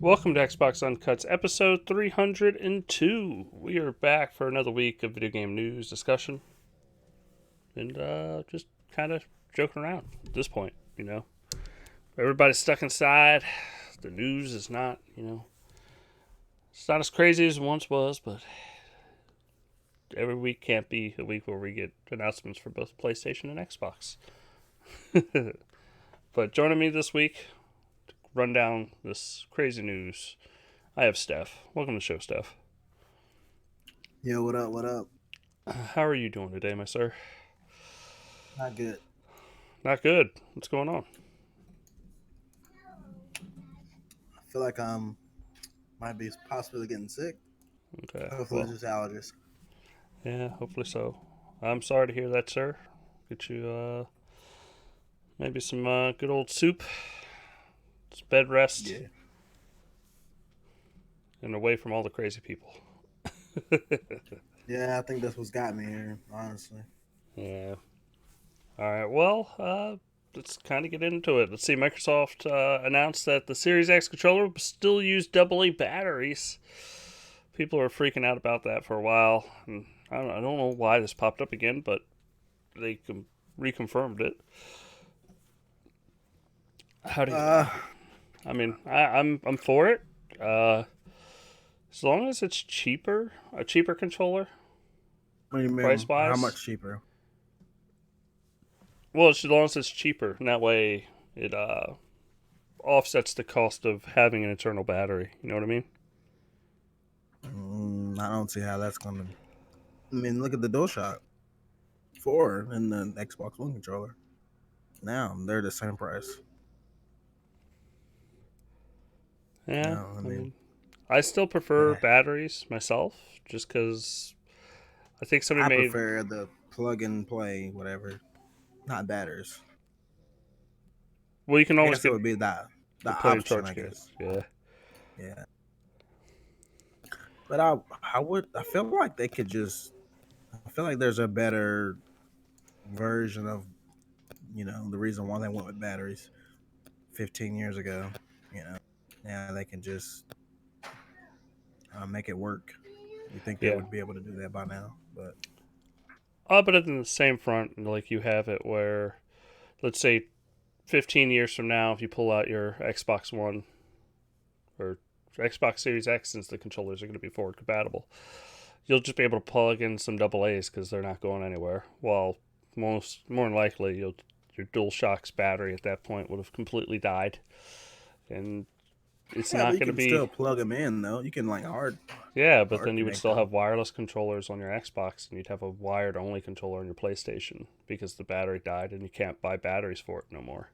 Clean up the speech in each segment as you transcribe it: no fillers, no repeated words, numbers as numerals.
Welcome to Xbox Uncut's episode 302. We are back for another week of video game news discussion. And just kind of joking around at this point, Everybody's stuck inside. The news is not, it's not as crazy as it once was, but every week can't be a week where we get announcements for both PlayStation and Xbox. But joining me this week to run down this crazy news, I have Steph. Welcome to the show, Steph. Yo, what up, what up? How are you doing today, my sir? Not good. Not good. What's going on? I feel like might be possibly getting sick. Okay. Hopefully it's just allergies. Yeah, hopefully so. I'm sorry to hear that, sir. Get you maybe some good old soup. It's bed rest. Yeah. And away from all the crazy people. Yeah, I think that's what's got me here, honestly. Yeah. All right. Well, let's kind of get into it. Let's see. Microsoft announced that the Series X controller will still use AA batteries. People are freaking out about that for a while. And I don't know why this popped up again, but they reconfirmed it. How do you? I mean, I'm for it. As long as it's cheaper, a cheaper controller. What do you mean? Price wise? How much cheaper? Well, as long as it's cheaper, and that way it offsets the cost of having an internal battery. You know what I mean? I don't see how that's gonna. I mean, look at the DualShock 4 and the Xbox One controller. Now they're the same price. Yeah. No, I mean, I still prefer yeah. batteries myself, just because I think somebody I made. prefer the plug and play, whatever, not batteries. Well, you can I always guess it get would be the play and option, charge I kit. guess. Yeah. But I feel like they could just. I feel like there's a better version of, the reason why they went with batteries 15 years ago. Now they can just make it work. You think they Yeah. would be able to do that by now? But But in the same front, like you have it where, let's say, 15 years from now, if you pull out your Xbox One or Xbox Series X, since the controllers are going to be forward compatible, you'll just be able to plug in some AA's because they're not going anywhere. While more than likely, your DualShock's battery at that point would have completely died, and it's yeah, but not you going to can be. still plug them in though. You can like Yeah, but hard then you would connect still them. have wireless controllers on your Xbox, and you'd have a wired only controller on your PlayStation because the battery died, and you can't buy batteries for it no more.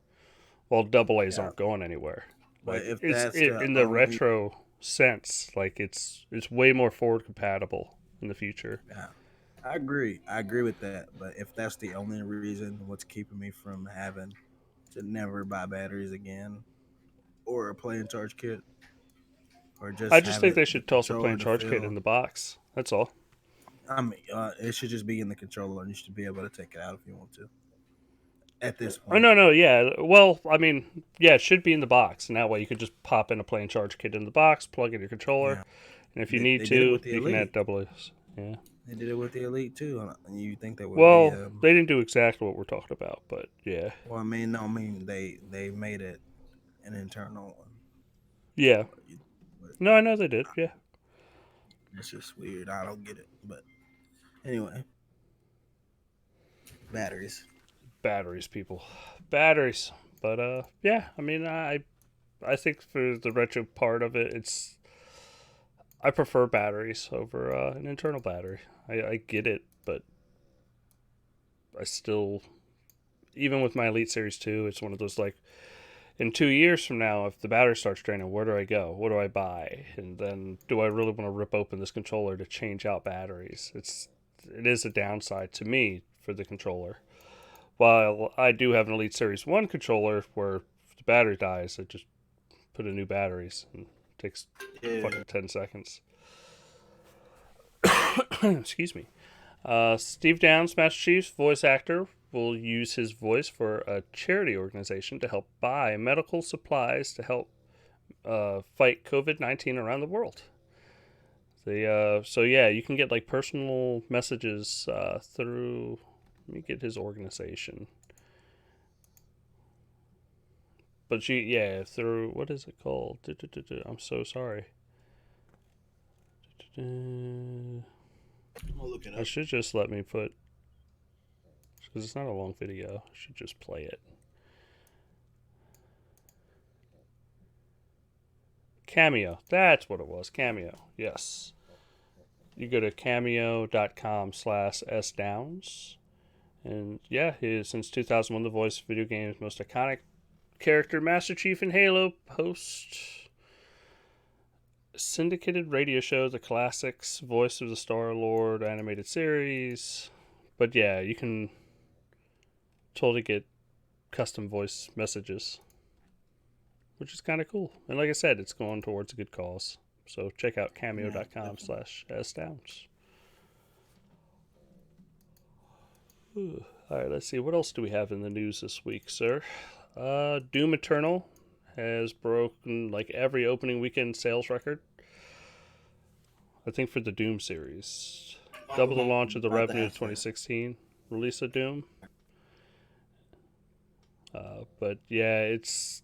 Well, AA's Yeah, aren't going anywhere. but Like if that's the in the only, retro sense, like it's way more forward compatible in the future. yeah, I agree. I agree with that. But if that's the only reason, what's keeping me from having to never buy batteries again, or a play and charge kit, or I just just have think it they the should toss a plain controller to charge kit in fill. the box. That's all. I mean, it should just be in the controller, and you should be able to take it out if you want to. At this Oh point, no, yeah. Well, I mean, yeah, it should be in the box, and that way you could just pop in a plain charge kit in the box, plug in your controller, yeah, and if you they need did it to, with the you can add elite. AA's. Yeah. They did it with the elite too, and you think that would be? Well, they didn't do exactly what we're talking about, but yeah. Well, I mean, no, I mean they made it an internal one. Yeah. But No, I know they did. Yeah. it's just weird. I don't get it. But anyway, batteries. Batteries, people. Batteries. But yeah. I mean, I think for the retro part of it, I prefer batteries over an internal battery. I get it, but I still, even with my Elite Series 2, it's one of those like, in 2 years from now, if the battery starts draining, where do I go? What do I buy? And then, do I really want to rip open this controller to change out batteries? It is a downside to me for the controller. While I do have an Elite Series 1 controller where if the battery dies, I just put in new batteries and it takes Yeah. fucking 10 seconds. Excuse me. Steve Downs, Master Chief's voice actor, will use his voice for a charity organization to help buy medical supplies to help fight COVID-19 around the world. So yeah, you can get like personal messages through. Let me get his organization. But yeah, through what is it called? I'm so sorry. I'm gonna look it I up. should just let me put because it's not a long video. I should just play it. Cameo. That's what it was. Cameo. Yes. You go to cameo.com/sdowns. And yeah, he is since 2001 the voice of video games' most iconic character, Master Chief in Halo, host syndicated radio show, The Classics, voice of the Star Lord animated series. But yeah, you can totally get custom voice messages, which is kind of cool. And like I said, it's going towards a good cause. So check out Yeah, definitely. cameo.com/sdowns. All right, let's see. What else do we have in the news this week, sir? Doom Eternal has broken like every opening weekend sales record. I think for the Doom series, double the launch of the About to revenue of ask that. 2016 release of Doom. But yeah, it's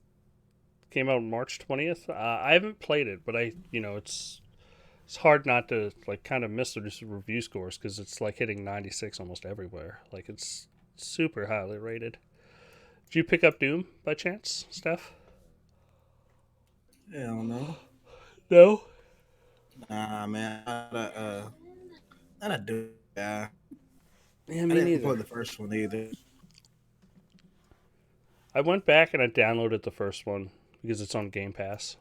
came out March 20th. I haven't played it, but it's hard not to like kind of miss the review scores because it's like hitting 96 almost everywhere. Like it's super highly rated. Did you pick up Doom by chance, Steph? Hell no. No. Nah, man. Not a do guy. Yeah, I me didn't play neither. the first one either. I went back and I downloaded the first one because it's on Game Pass.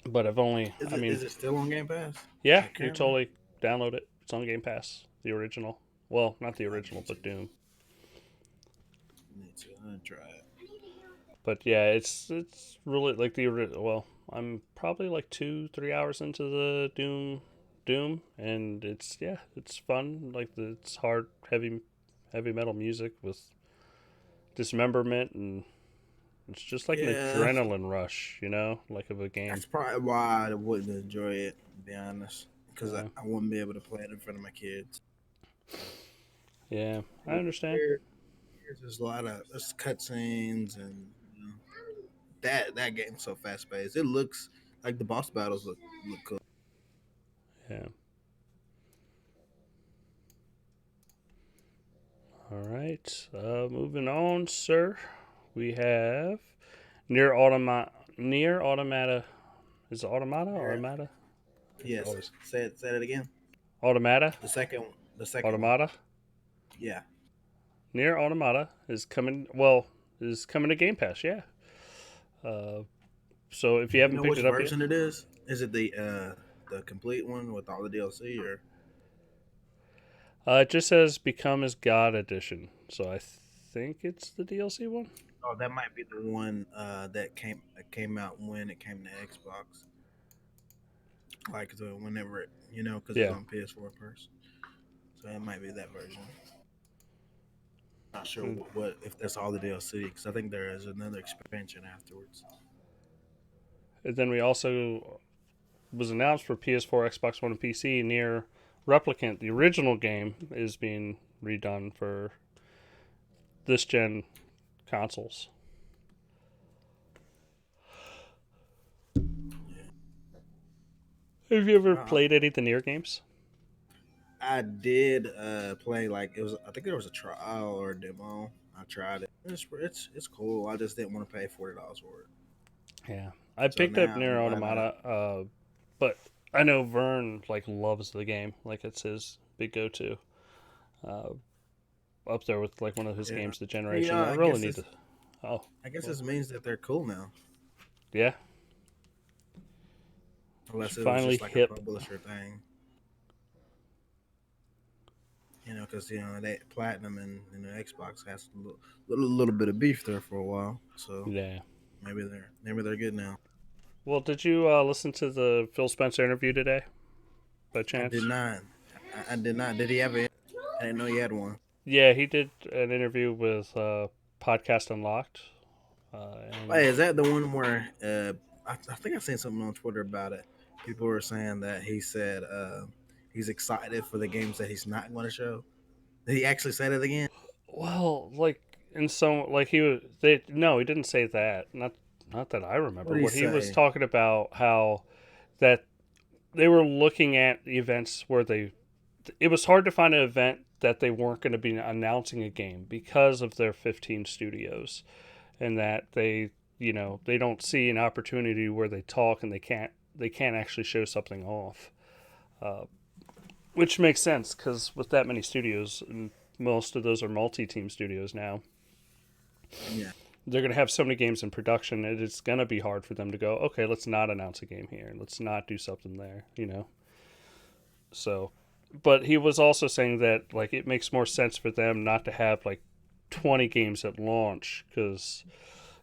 But I've only, Is I it mean, is it still on Game Pass? yeah, Like you currently? totally download it. It's on Game Pass, the original. Well, not the I original, need to. but Doom. Need to. I'm gonna try it. But yeah, it's really like the original. Well, I'm probably like 2-3 hours into the Doom, and it's fun. Like it's hard, heavy metal music with dismemberment, and it's just like an Yeah, adrenaline rush, like of a game. that's probably why I wouldn't enjoy it. To be honest, because I, Yeah, I wouldn't be able to play it in front of my kids. yeah, I understand. There's just a lot of there's cutscenes and that game's so fast paced. It looks like the boss battles look cool. Yeah. All right. Moving on, sir. We have Near Automata. Is it Automata? Yeah. Automata? Yes. Always. Say it again. Automata? The second the second one. Automata? Yeah. Near Automata is coming. Well, is coming to Game Pass. Yeah. Uh, so if you You haven't know picked which it up yet, version it is? Is it the complete one with all the DLC or it just says Become as God Edition. So I think it's the DLC one. oh that might be the one that came out when it came to Xbox. Like whenever it because it's Yeah. on PS4 first. So it might be that version. Not sure And what if that's all the DLC because I think there is another expansion afterwards. then we also was announced for PS4, Xbox One, and PC. Near Replicant, the original game, is being redone for this gen consoles. Yeah. Have you ever Uh, played any of the Nier games? I did play like it was. I think there was a trial or a demo. I tried it. It's cool. I just didn't want to pay $40 for it. Yeah, I So picked up now Nier I'm glad I. Automata, but I know Vern like loves the game. Like it's his big go-to. Uh, Up there with like one of his Yeah. games, the You generation. know, I really need to. Oh, I guess well, this means that they're cool now. yeah. Should Unless it was finally just like a hip. publisher thing. Because they platinum and Xbox has a little bit of beef there for a while. So Yeah. maybe they're good now. Well, did you listen to the Phil Spencer interview today, by I did chance? not. I did not. Did he have it? I didn't know he had one. Yeah, he did an interview with Podcast Unlocked, And Hey, is that the one where I think I seen something on Twitter about it. People were saying that he said he's excited for the games that he's not going to show. Did he actually say that again? well, like in some like he was they no, he didn't say that. Not that I What remember. did he What he was say? talking about how that they were looking at events where they it was hard to find an event that they weren't going to be announcing a game because of their 15 studios, and that they don't see an opportunity where they talk and they can't actually show something off, uh, which makes sense because with that many studios, and most of those are multi-team studios now, Yeah. they're going to have so many games in production, and it's going to be hard for them to go, okay, let's not announce a game here, let's not do something there. So, but he was also saying that like it makes more sense for them not to have like 20 games at launch because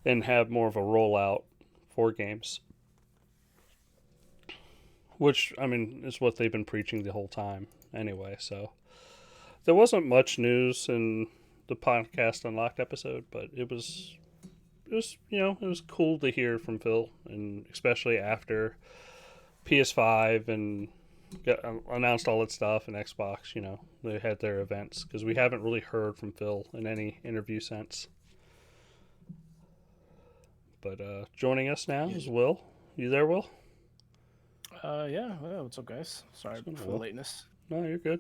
and have more of a rollout for games, which I mean is what they've been preaching the whole time anyway. So there wasn't much news in the podcast unlocked episode, but it was cool to hear from Phil, and especially after PS5 and announced all its stuff and Xbox. They had their events because we haven't really heard from Phil in any interview since. But joining us now Yeah. is Will. You there, Will? Yeah, what's up, guys? Sorry What's going on, for the Will? lateness. No, you're good.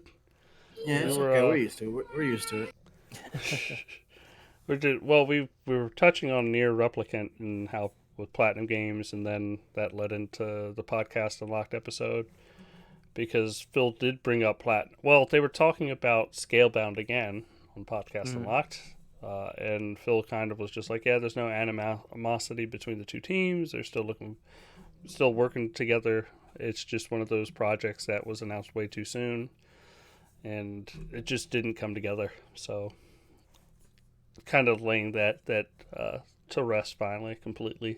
Yeah, We it's were okay. We're used to it. We're used to it. we were touching on Nier Replicant and how with Platinum Games, and then that led into the podcast unlocked episode because Phil did bring up Platinum. Well, they were talking about Scalebound again on podcast Mm. unlocked, and Phil kind of was just like, yeah, there's no animosity between the two teams. They're still working together. It's just one of those projects that was announced way too soon, and it just didn't come together. So kind of laying that to rest finally completely,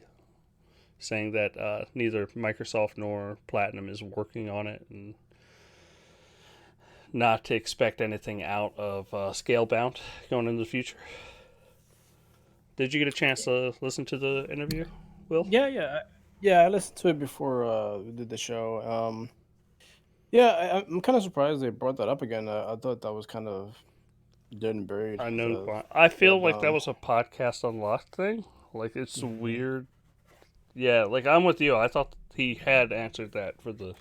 saying that neither Microsoft nor Platinum is working on it, and not to expect anything out of Scalebound going into the future. Did you get a chance to listen to the interview, Will? Yeah. I listened to it before we did the show. Yeah, I'm kind of surprised they brought that up again. I thought that was kind of dead and buried. Unknown The quant. I feel like that Scalebound. was a podcast unlocked thing. Like it's Mm-hmm. weird. Yeah, like I'm with you. I thought he had answered that for the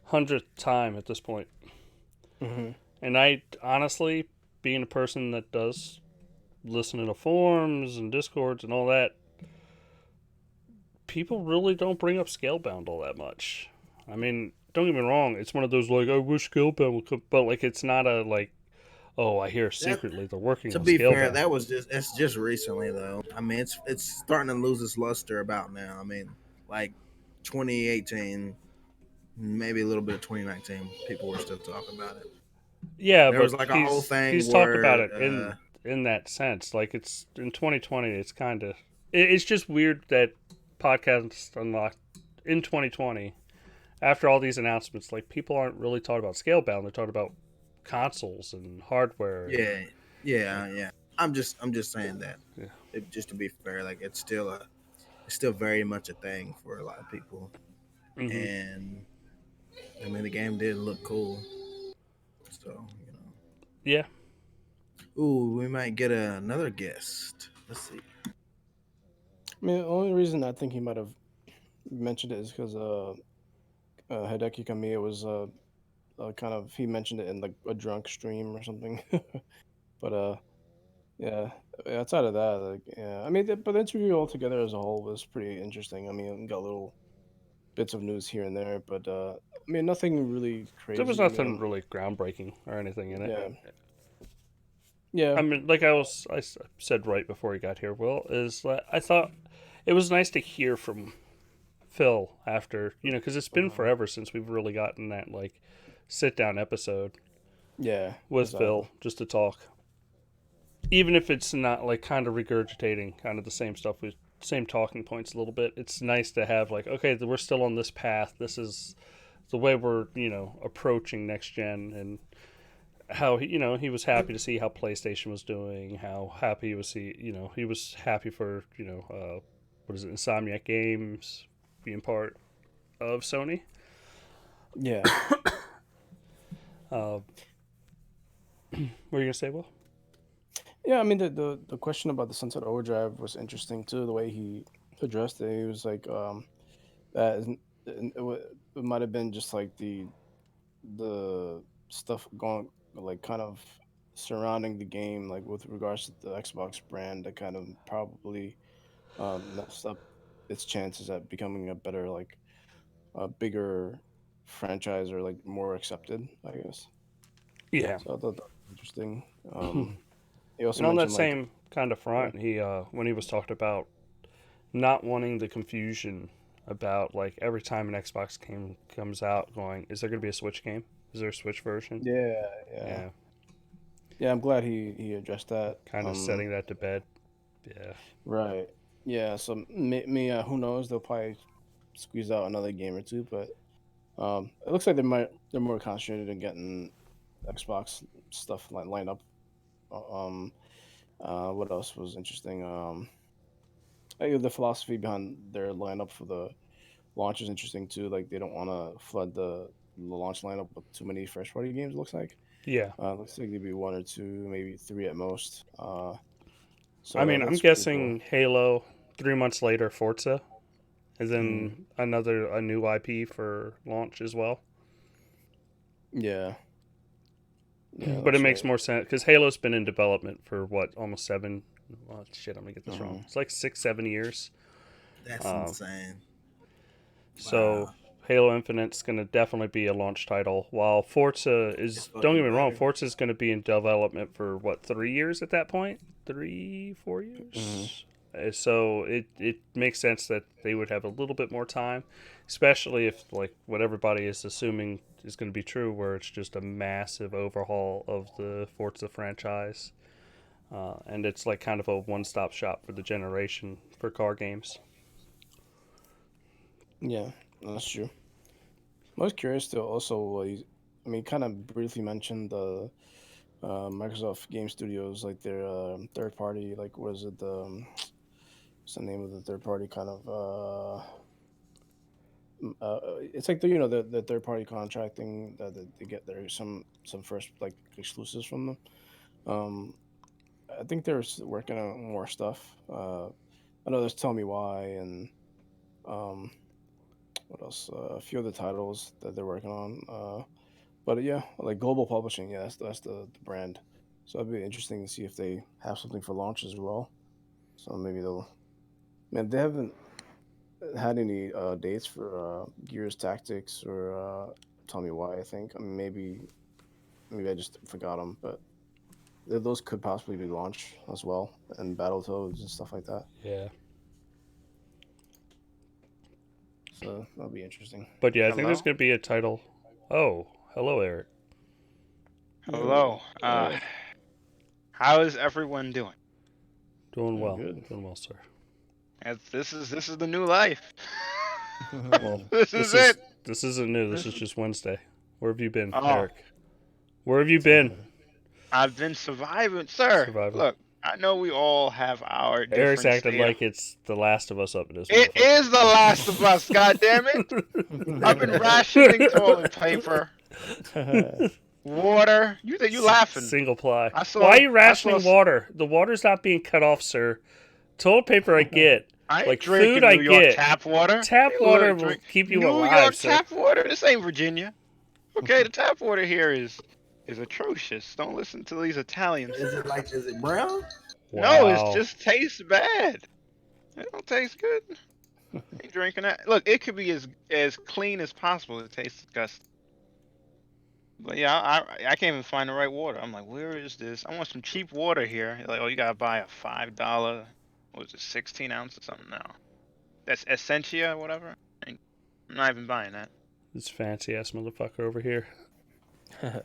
100th time at this point. Mm-hmm. And I honestly, being a person that does listen to forums and discords and all that, people really don't bring up Scalebound all that much. I mean, don't get me wrong, it's one of those like I wish Scalebound would come, but like it's not a like, oh, I hear That, secretly they're working to on be fair, Scalebound. that was it's just recently though. I mean, it's starting to lose its luster about now. I mean, like 2018, maybe a little bit of 2019, people were still talking about it. Yeah, There was but like a whole he's thing talked about where it in that sense. Like it's in 2020, it's kind of it's just weird that podcasts unlocked in 2020 after all these announcements. Like people aren't really talking about Scalebound; they're talking about consoles and hardware and yeah, yeah. I'm just saying that yeah. just to be fair, like it's still very much a thing for a lot of people. Hmm. And I mean, the game did look cool, so Yeah, Ooh, we might get another guest. Let's see. I mean, the only reason I think he might have mentioned it is because Hideki Kamiya was kind of he mentioned it in like a drunk stream or something. But yeah, outside of that, like yeah, I mean, but the interview altogether as a whole was pretty interesting. I mean, we got little bits of news here and there, but I mean, nothing really there was crazy. I nothing mean, really groundbreaking or anything in it. yeah, yeah, I mean, like I said right before he got here, Will, is that I thought it was nice to hear from Phil after, because it's been uh forever since we've really gotten that, like, sit down episode yeah, with exactly. Phil just to talk. Even if it's not, like, kind of regurgitating kind of the same stuff, with same talking points a little bit, it's nice to have, like, okay, we're still on this path. This is the way we're, approaching next gen. And how he was happy to see how PlayStation was doing, how happy he was happy for what is it, Insomniac Games being part of Sony. Yeah. Uh, what were you gonna say, Will? Yeah, I mean the question about the Sunset Overdrive was interesting too. The way he addressed it, he was like, that isn't, it might have been just like the stuff going like kind of surrounding the game, like with regards to the Xbox brand, that kind of probably messed up its chances at becoming a better, like a bigger franchise, or like more accepted, I guess. Yeah. So I thought that was interesting. And He also on that mentioned like, same kind of yeah, front, he when he was talking about not wanting the confusion about like every time an Xbox game comes out, going, is there going to be a Switch game? Is there a Switch version? yeah, yeah, Yeah, yeah. I'm glad he addressed that. kind of setting that to bed. Yeah, Right. Yeah. So who knows? They'll probably squeeze out another game or two, but it looks like they're more concentrated in getting Xbox stuff like lined up. Um, what else was interesting? The philosophy behind their lineup for the launch is interesting too. Like they don't want to flood the launch lineup with too many first party games. It looks like. yeah. Looks like maybe one or two, maybe three at most. I So mean, I'm that's pretty cool. guessing Halo. 3 months later, Forza, and Mm, then a new IP for launch as well. yeah, yeah, But it looks makes right. more sense because Halo's been in development for what, almost seven. Well, shit, I'm gonna get this wrong. Hmm. It's like 6, 7 years. That's Um, insane. So Wow. Halo Infinite's going to definitely be a launch title. While Forza It's is, don't fucking get me wrong, better. Forza is going to be in development for what, 3 years at that point? 3, 4 years. So it makes sense that they would have a little bit more time, especially if like what everybody is assuming is going to be true, where it's just a massive overhaul of the Forza franchise, and it's like kind of a one-stop shop for the generation for car games. Yeah, that's true. I was curious to also, I mean, kind of briefly mentioned the Microsoft Game Studios, like their third party, like what is it? What's the name of the third party kind of? It's like the third party contracting that they get there some first like exclusives from them. Um, I think they're working on more stuff. I know there's Tell Me Why and um, what else? A few other titles that they're working on. But yeah, like Global Publishing, yeah, that's the brand. So it'd be interesting to see if they have something for launch as well. So maybe they'll. Man, they haven't had any dates for Gears Tactics or Tell Me Why. I think. I mean, maybe I just forgot them, but those could possibly be launched as well, and Battletoads and stuff like that. Yeah. So that'll be interesting. But yeah, I think there's Hello? going to be a title. Oh, hello, Eric. Hello. Eric, How is everyone doing? Doing I'm well. good. Doing well, sir. This is the new life. Well, This this is is it. this isn't new. This This is is, just Wednesday. Where have you been, oh, Eric? Where have you been? I've been surviving, sir. Surviving. Look, I know we all have our Eric's different acting state of. like it's The Last of Us up in this It motherfucker. is the Last of Us. God damn it! I've been rationing toilet paper, water. You laughing? Single ply. I Why are saw. you I saw. rationing water? The water's not being cut off, sir. Toilet paper I get. I ain't Like food drinking I New York get. tap water. Tap You water look, will drink keep you New alive, York sir. tap water. This ain't Virginia. Okay, the tap water here is atrocious. Don't listen to these Italians. Is it brown? No, it Wow. just tastes bad. It don't taste good. Ain't drinking that. Look, it could be as clean as possible. It tastes disgusting. But yeah, I can't even find the right water. I'm like, where is this? I want some cheap water here. Like, oh, you gotta buy a $5. What was it, 16 ounce or something now? That's Essentia or whatever. I'm not even buying that. This fancy ass motherfucker over here. $20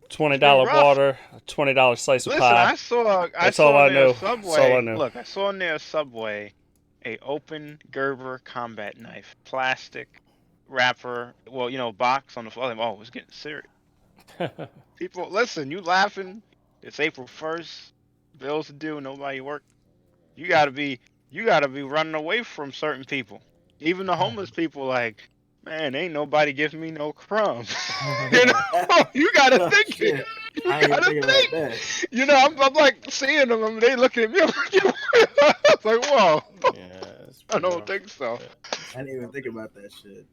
It's been rough. water, a $20 slice of Listen, pie. I That's all saw I near know. That's all I Subway. know. Look, I saw near Subway a open Gerber combat knife, plastic wrapper. Well, box on the floor. Oh, it's getting serious. People, listen, you laughing? It's April 1st. Bills to do, nobody work. You gotta be, you gotta be running away from certain people. Even the homeless people, like, man, ain't nobody giving me no crumbs. You know, you gotta Oh, think. You shit. I ain't even gotta thinking about think. that. You know, I'm like seeing them. I mean, they looking at me. I'm like, whoa, Yeah, it's I pretty don't rough. think so. I didn't even think about that shit.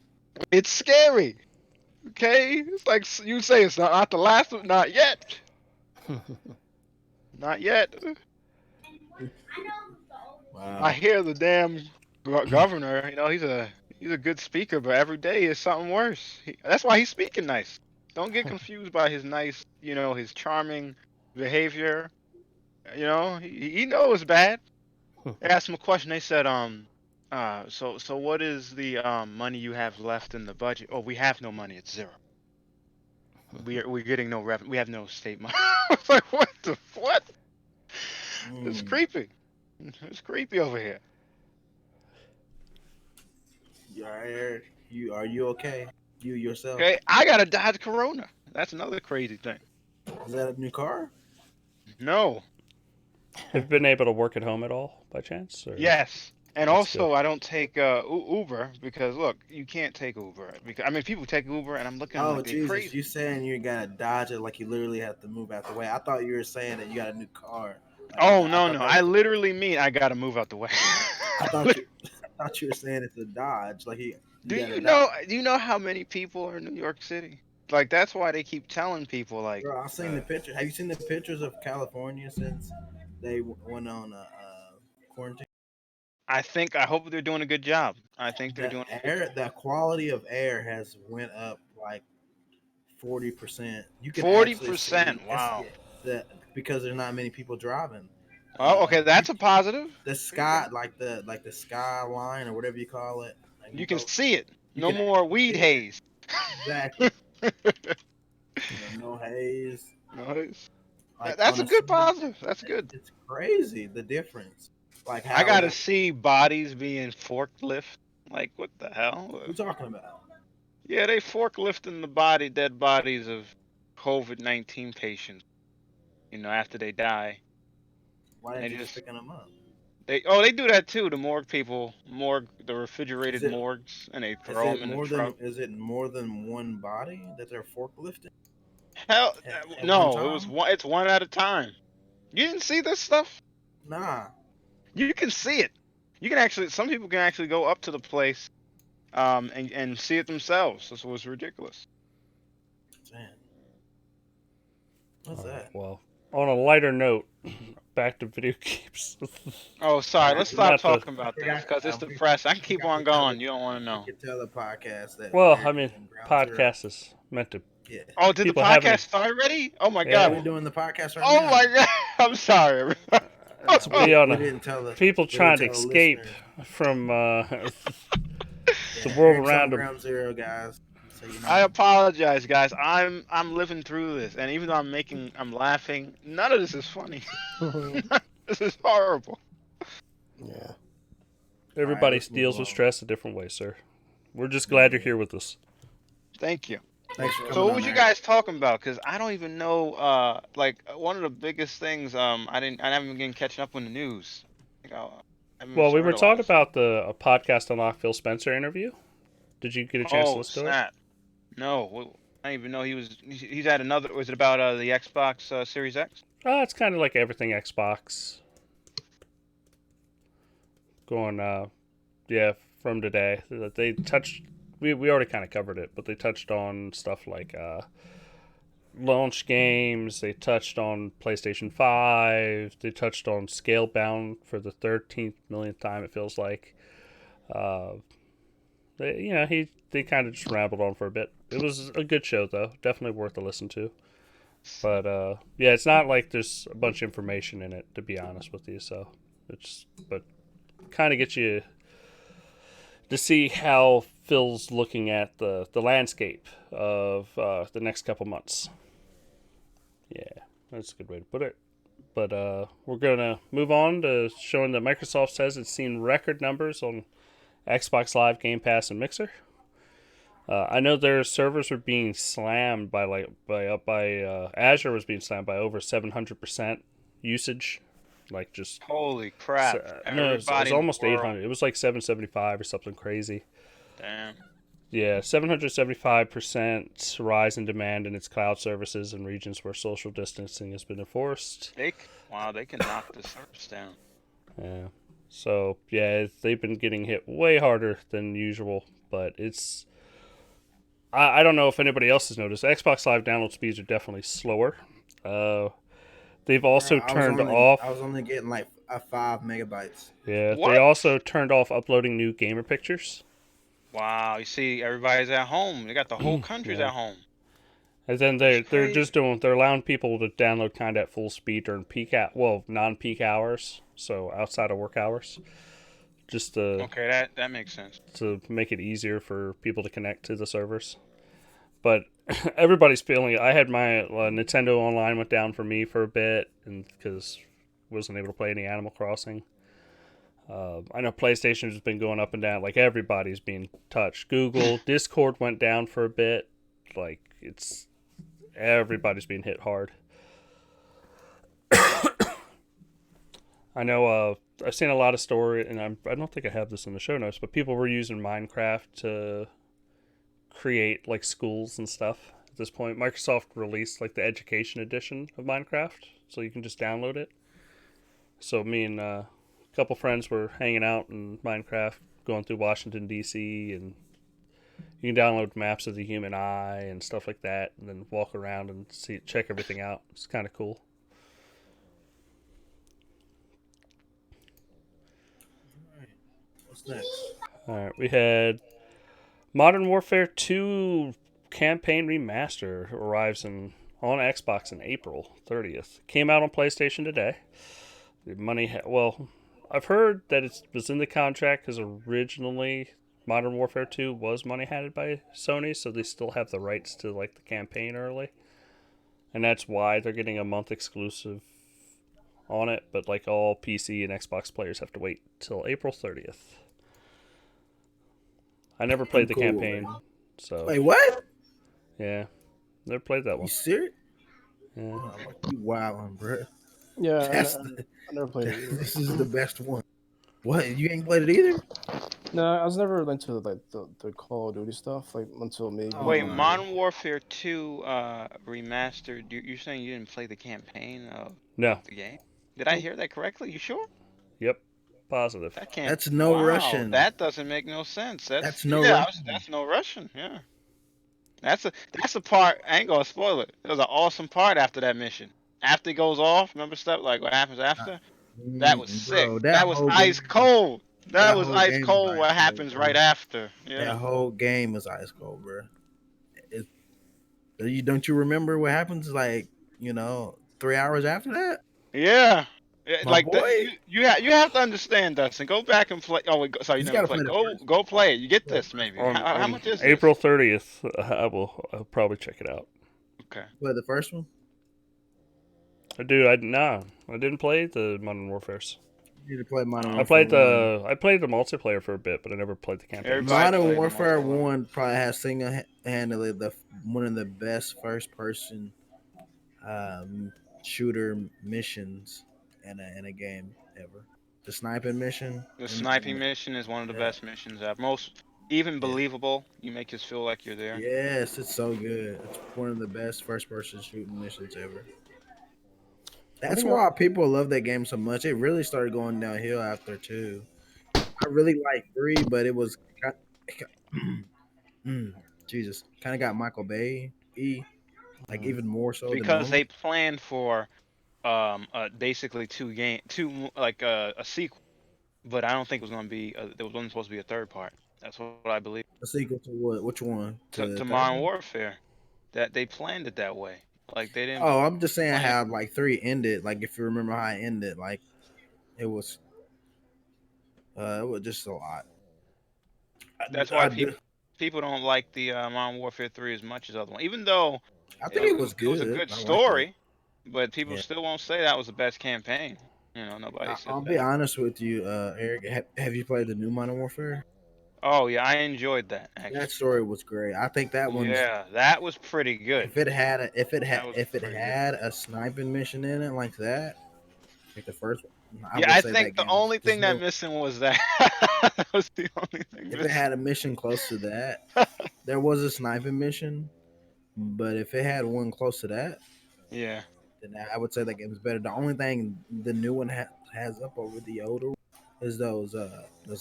It's scary. Okay, it's like you say, it's not the last one. Not yet. Not yet. I Wow. hear the damn governor. You know, he's a good speaker, but every day is something worse. That's why he's speaking nice. Don't get confused by his nice, his charming behavior. You know, he knows bad. They asked him a question. They said, so what is the money you have left in the budget? Oh, we have no money. It's zero. We're getting no revenue. We have no state money. I was like, what the what? It's Mm. creepy. It's creepy over here. You all right, Eric? Are you okay? You yourself? Okay, I gotta dodge Corona. That's another crazy thing. Is that a new car? No. Have you been able to work at home at all by chance? Or Yes. And that's good. also, I don't take Uber because look, you can't take Uber because I mean people take Uber and I'm looking at them Oh like they Jesus! crazy. You saying you gotta dodge it like you literally have to move out the way? I thought you were saying that you got a new car. Like Oh I no thought no, that I was. literally mean I gotta move out the way. I thought you. I thought you were saying it's a dodge. Like you Do gotta you dodge. know? Do you know how many people are in New York City? Like that's why they keep telling people like, Bro, I've seen the picture. Have you seen the pictures of California since they went on quarantine? I hope they're doing a good job. I think they're The doing a good air, job. the quality of air has went up like 40%. You can Forty actually see percent. Wow. the because there's not many people driving. Oh, okay, You that's a positive. the There you go. sky like the skyline or whatever you call it. Like You you can go, see it. you No can more actually weed see it haze. exactly. No haze. Nice. Like That's on a a good city, positive. That's good. it's crazy the difference. Like I how gotta see bodies being forklift. Like what the hell? we're talking about. Yeah, they forklifting the dead bodies of COVID-19 patients. After they die, Why and didn't they you just just picking them up? they do that too. The morgue people, the Is refrigerated it morgues, and they throw them in the truck. is it more than one body that they're forklifting Hell, at one no, it was time? one. It's one at a time. You didn't see this stuff? Nah. You can see it. You can actually. Some people can actually go up to the place, and see it themselves. This was ridiculous. Man, what's All right. that? Well, on a lighter note, back to video games. Oh, I sorry. Let's stop Not the talking about this forgot. because it's We depressing. I can keep forgot to on tell the going. You don't want to we know. could tell the podcast that well. I Eric is mean, in ground zero. podcast is meant to Yeah. Oh, did the people have podcast any. start already? Oh my Yeah, god. Yeah, we're doing the podcast right Oh my now. god. I'm sorry. to be on We a didn't tell the people we didn't trying to tell the escape listeners. from the Yeah, world Eric's on around them. ground zero, guys. So you I know. apologize, guys. I'm living through this, and even though I'm laughing. None of this is funny. This is horrible. Yeah. All right, Everybody let's move deals with along. stress a different way, sir. We're just glad you're Yeah. here with us. Thank you. Thanks for So coming what on, was you Eric. guys talking about? Because I don't even know. Like one of the biggest things. I haven't been catching up on the news. Like, I haven't Well, we heard were a lot talking of stuff. about the a podcast unlock Phil Spencer interview. Did you get a chance to Oh listen to it? snap! No, I didn't even know he's at another. Was it about the Xbox Series X? It's kind of like everything Xbox going. Yeah, from today. They touched. We already kind of covered it, but they touched on stuff like launch games. They touched on PlayStation 5. They touched on Scalebound for the 13th millionth time. It feels like. Uh, they kind of just rambled on for a bit. It was a good show though, definitely worth a listen to. But yeah, it's not like there's a bunch of information in it, to be honest with you. So it's but kind of gets you to see how Phil's looking at the landscape of the next couple months. Yeah, that's a good way to put it. But we're gonna move on to showing that Microsoft says it's seen record numbers on Xbox Live, Game Pass, and Mixer. I know their servers were being slammed by Azure was being slammed by over 700% usage, like just Holy crap! no, it was Everybody in the almost world. 800. It was like 775 or something crazy. Damn. Yeah, 775% rise in demand in its cloud services in regions where social distancing has been enforced. Wow, they can knock the service down. Yeah. So, yeah, they've been getting hit way harder than usual, but it's. I don't know if anybody else has noticed. Xbox Live download speeds are definitely slower. Uh, they've Bro, also turned off. I was only getting like 5 megabytes. Yeah, they What? also turned off uploading new gamer pictures. Wow, you see, everybody's at home. They got the whole country's Yeah. at home. And then That's they're allowing people to download kind of at full speed during non-peak hours, so outside of work hours, just Okay, that makes sense. to make it easier for people to connect to the servers. But everybody's feeling it. I had my Nintendo Online went down for me for a bit, and because wasn't able to play any Animal Crossing. I know PlayStation's been going up and down. Like everybody's being touched. Google Discord went down for a bit. Like it's everybody's being hit hard. I know. I've seen a lot of story, and I don't think I have this in the show notes, but people were using Minecraft to create like schools and stuff. At this point, Microsoft released like the education edition of Minecraft, so you can just download it. So me and a couple friends were hanging out in Minecraft, going through Washington D.C. and you can download maps of the human eye and stuff like that, and then walk around and check everything out. It's kind of cool. What's next? All right, we had Modern Warfare 2 campaign remaster arrives on Xbox in April 30th. Came out on PlayStation today. The money, well, I've heard that it was in the contract because originally Modern Warfare 2 was money handed by Sony, so they still have the rights to like the campaign early, and that's why they're getting a month exclusive on it. But like all PC and Xbox players have to wait till April 30th. I never played the campaign, so Wait, what? yeah, never played that You one. serious? Yeah. Oh, you wildin', bro. Yeah, That's I never played it either. This is the best one. What? You ain't played it either? No, I was never into like the Call of Duty stuff like until maybe. Oh Wait, my. Modern Warfare 2 remastered. You're saying you didn't play the campaign of No. the game? Did I hear that correctly? You sure? Yep. Positive. That can't. That's no Wow, Russian. that doesn't make no sense. That's no yeah, Russian. that's no Russian. Yeah. That's a part. I ain't gonna spoil it. It was an awesome part after that mission. After it goes off, remember stuff like what happens after? That was sick. Bro, That was whole ice game, cold. That that was whole ice game was cold. What ice cold, happens bro. right after? That Yeah. whole game was ice cold, bro. Don't you remember what happens like 3 hours after that? Yeah. My Like that, boy, you have to understand, Dustin. Go back and play. Oh, wait, sorry, you you never gotta played. play the Go first. go play it. You get Play the this first maybe. one. How On much is April this? 30th, I'll probably check it out. Okay. Play the first one. Dude, I didn't play the Modern Warfares. You need to play Modern Oh. Warfare 1. I played the multiplayer for a bit, but I never played the campaign. Everybody Modern played the Warfare multiplayer. 1 probably has single-handedly one of the best first-person shooter missions in a game ever. The sniping mission. The sniping mission is one of the best missions ever. Most even believable. You make us feel like you're there. Yes, it's so good. It's one of the best first-person shooting missions ever. That's why people love that game so much. It really started going downhill after 2. I really liked 3, but it was Jesus, kind of got Michael Bay, like even more so than Because normal. they planned for basically two like a sequel, but I don't think it was going to be there wasn't supposed to be a third part. That's what I believe. A sequel to what? Which one? To third Modern one? Warfare, that they planned it that way. Like they didn't Oh, I'm just saying plan. how like 3 ended. Like if you remember how it ended, like it was just a lot. That's I why do. people don't like the Modern Warfare 3 as much as other one, even though I think it was it was a good. good I liked it. story. But people Yeah. still won't say that was the best campaign. Nobody says I'll that. be honest with you, Eric. Have you played the new Modern Warfare? Oh yeah, I enjoyed that That actually. story was great. I think that one's Yeah, that was pretty good. if it had a, That was if it pretty good. had a sniping mission in it like that, like the first one, I Yeah, would I say think that the game was only just thing that no. missing was that. That was the only thing If it missing. had a mission close to that, there was a sniping mission, but if it had one close to that, Yeah. then I would say that game is better. The only thing the new one has up over the older one is those